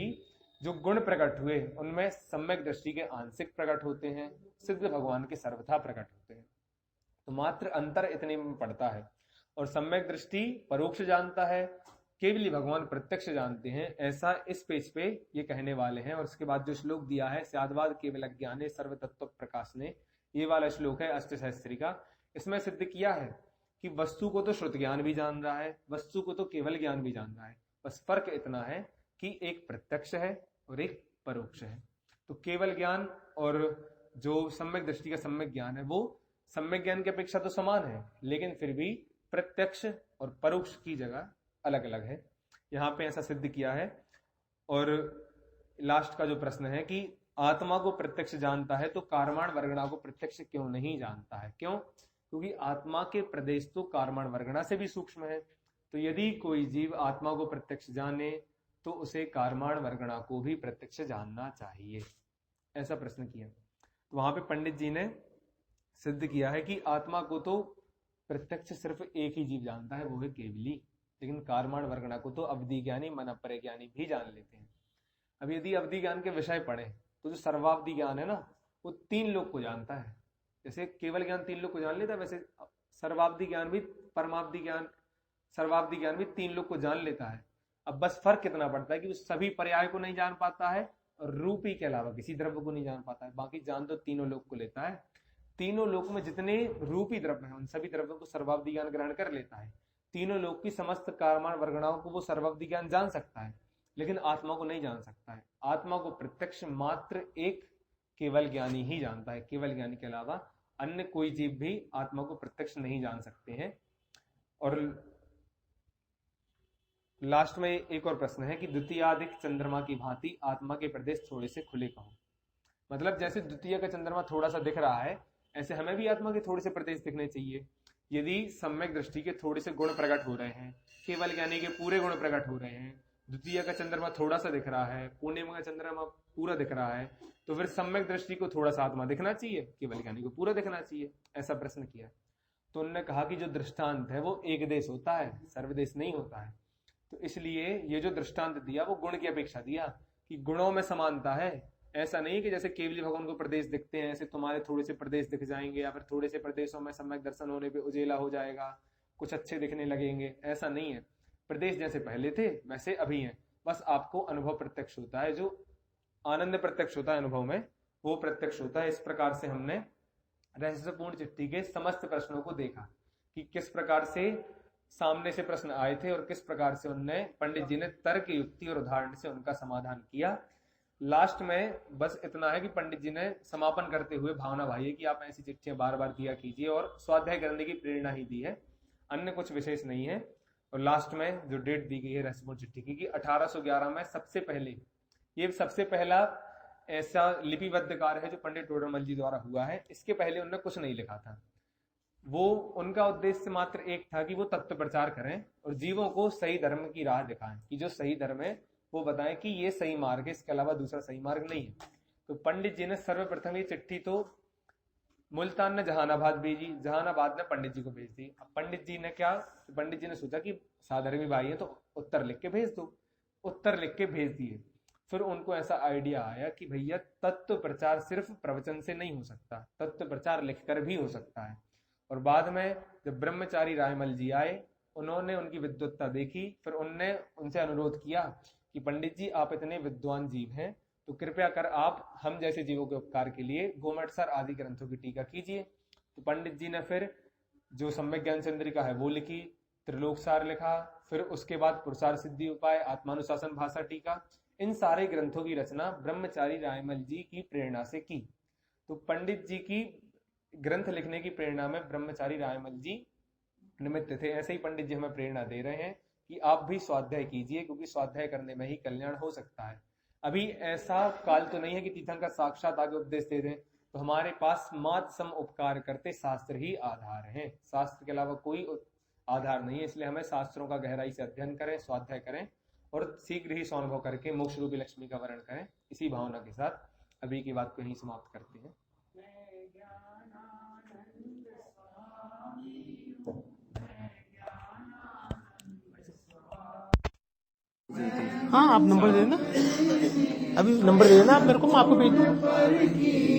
जो गुण प्रकट हुए उनमें सम्यक दृष्टि के आंशिक प्रकट होते हैं, सिद्ध भगवान के सर्वथा प्रकट होते हैं। तो मात्र अंतर इतने में पड़ता है। और सम्यक दृष्टि परोक्ष जानता है, केवली भगवान प्रत्यक्ष जानते हैं, ऐसा इस पेज पे ये कहने वाले हैं। और उसके बाद जो श्लोक दिया है, स्याद्वाद केवल ज्ञाने सर्वतत्व प्रकाश ने, ये वाला श्लोक है अष्टसहस्त्री का। इसमें सिद्ध किया है कि वस्तु को तो श्रुत ज्ञान भी जान रहा है, वस्तु को तो केवल ज्ञान भी जान रहा है, बस फर्क इतना है कि एक प्रत्यक्ष है और एक परोक्ष है। तो केवल ज्ञान और जो सम्यक दृष्टि का सम्यक ज्ञान है वो सम्यक ज्ञान की अपेक्षा तो समान है, लेकिन फिर भी प्रत्यक्ष और परोक्ष की जगह अलग अलग है। यहाँ पे ऐसा सिद्ध किया है। और लास्ट का जो प्रश्न है कि आत्मा को प्रत्यक्ष जानता है तो कारवाण वर्गणा को प्रत्यक्ष क्यों नहीं जानता है? क्यों? क्योंकि आत्मा के प्रदेश तो कारमान वर्गणा से भी सूक्ष्म है। तो यदि कोई जीव आत्मा को प्रत्यक्ष जाने तो उसे कारमान वर्गणा को भी प्रत्यक्ष जानना चाहिए। ऐसा प्रश्न किया। तो वहां पे पंडित जी ने सिद्ध किया है कि आत्मा को तो प्रत्यक्ष सिर्फ एक ही जीव जानता है, वो है केवली, लेकिन कारमान वर्गणा को तो अवधि ज्ञानी मन अपरे ज्ञानी भी जान लेते हैं। अब यदि अवधि ज्ञान के विषय पढ़े तो जो सर्वावधि ज्ञान है ना, वो 3 लोग को जानता है। जैसे केवल ज्ञान 3 लोग को जान लेता है, वैसे सर्वावधि ज्ञान भी, परमावधि ज्ञान, सर्वावधि ज्ञान भी 3 लोग को जान लेता है। अब बस फर्क कितना पड़ता है कि वो सभी पर्याय को नहीं जान पाता है और रूपी के अलावा किसी द्रव्य को नहीं जान पाता है, बाकी जान तो तीनों लोग को लेता है। तीनों लोक में जितने रूपी द्रव्य हैं उन सभी द्रव्यों को सर्वावधि ज्ञान ग्रहण कर लेता है। तीनों लोक की समस्त कारमान वर्गणाओं को वो सर्वावधि ज्ञान जान सकता है, लेकिन आत्मा को नहीं जान सकता है। आत्मा को प्रत्यक्ष मात्र एक केवल ज्ञानी ही जानता है। केवल ज्ञानी के अलावा अन्य कोई जीव भी आत्मा को प्रत्यक्ष नहीं जान सकते हैं। और लास्ट में एक और प्रश्न है कि द्वितीयादिक चंद्रमा की भांति आत्मा के प्रदेश थोड़े से खुले कहो। मतलब जैसे द्वितीय का चंद्रमा थोड़ा सा दिख रहा है, ऐसे हमें भी आत्मा के थोड़े से प्रदेश दिखने चाहिए। यदि सम्यक दृष्टि के थोड़े से गुण प्रकट हो रहे हैं, केवल ज्ञानी के पूरे गुण प्रकट हो रहे हैं, द्वितीय का चंद्रमा थोड़ा सा दिख रहा है, पूर्णिमा का चंद्रमा पूरा दिख रहा है, तो फिर सम्यक दृष्टि को थोड़ा सा आत्मा दिखना चाहिए, केवल ज्ञानी को पूरा दिखना चाहिए। ऐसा प्रश्न किया। तो उन्होंने कहा कि जो दृष्टांत है वो एक देश होता है, सर्वदेश नहीं होता है। तो इसलिए ये जो दृष्टांत दिया वो गुण की अपेक्षा दिया कि गुणों में समानता है। ऐसा नहीं कि जैसे केवली भगवान को प्रदेश दिखते हैं ऐसे तुम्हारे थोड़े से प्रदेश दिख जाएंगे, या फिर थोड़े से प्रदेशों में सम्यक दर्शन होने पे उजेला हो जाएगा, कुछ अच्छे दिखने लगेंगे। ऐसा नहीं है। प्रदेश जैसे पहले थे वैसे अभी हैं, बस आपको अनुभव प्रत्यक्ष होता है, जो आनंद प्रत्यक्ष होता है अनुभव में, वो प्रत्यक्ष होता है। इस प्रकार से हमने रहस्यपूर्ण चिट्ठी के समस्त प्रश्नों को देखा कि किस प्रकार से सामने से प्रश्न आए थे और किस प्रकार से उनने पंडित जी ने तर्क, युक्ति और उदाहरण से उनका समाधान किया। लास्ट में बस इतना है कि पंडित जी ने समापन करते हुए भावना भाई है कि आप ऐसी चिट्ठियां बार बार दिया कीजिए और स्वाध्याय करने की प्रेरणा ही दी है, अन्य कुछ विशेष नहीं है। और लास्ट में जो डेट दी गई है रहस्यपूर्ण चिट्ठी की 1811 में सबसे पहले, ये सबसे पहला ऐसा लिपिबद्ध कार्य है जो पंडित टोडरमल जी द्वारा हुआ है। इसके पहले उन्होंने कुछ नहीं लिखा था। वो उनका उद्देश्य मात्र एक था कि वो तत्व प्रचार करें और जीवों को सही धर्म की राह दिखाएं, कि जो सही धर्म है वो बताएं कि ये सही मार्ग है, इसके अलावा दूसरा सही मार्ग नहीं है। तो पंडित जी ने सर्वप्रथम ये चिट्ठी तो मुल्तान ने जहानाबाद भेजी, जहानाबाद ने पंडित जी को भेज दी। अब पंडित जी ने क्या, पंडित जी ने सोचा कि साधर्मी भाई है तो उत्तर लिख के भेज दो। उत्तर लिख के भेज दिए। फिर उनको ऐसा आइडिया आया कि भैया तत्व प्रचार सिर्फ प्रवचन से नहीं हो सकता, तत्व प्रचार लिखकर भी हो सकता है। और बाद में जब ब्रह्मचारी रायमल जी आए, उन्होंने उनकी विद्वत्ता देखी, फिर उनने उनसे अनुरोध किया कि पंडित जी आप इतने विद्वान जीव हैं तो कृपया कर आप हम जैसे जीवों के उपकार के लिए गोमटसर आदि ग्रंथों की टीका कीजिए। तो पंडित जी ने फिर जो सम्यक ज्ञान चंद्रिका है वो लिखी, त्रिलोकसार लिखा, फिर उसके बाद पुरुषार्थ सिद्धि उपाय, आत्मानुशासन भाषा टीका, इन सारे ग्रंथों की रचना ब्रह्मचारी रायमल जी की प्रेरणा से की। तो पंडित जी की ग्रंथ लिखने की प्रेरणा में ब्रह्मचारी रायमल जी निमित्त थे। ऐसे ही पंडित जी हमें प्रेरणा दे रहे हैं कि आप भी स्वाध्याय कीजिए, क्योंकि स्वाध्याय करने में ही कल्याण हो सकता है। अभी ऐसा काल तो नहीं है कि तीर्थंकर साक्षात आगे उपदेश दे दें, तो हमारे पास मात सम उपकार करते शास्त्र ही आधार हैं, शास्त्र के अलावा कोई आधार नहीं है। इसलिए हमें शास्त्रों का गहराई से अध्ययन करें, स्वाध्याय करें और शीघ्र ही स्वानुभव करके मोक्ष रूपी लक्ष्मी का वर्ण करें। इसी भावना के साथ अभी की बात को यहीं समाप्त करते हैं। हाँ आप नंबर दे देना, अभी नंबर दे देना आप मेरे को, मैं आपको भेज दूँ।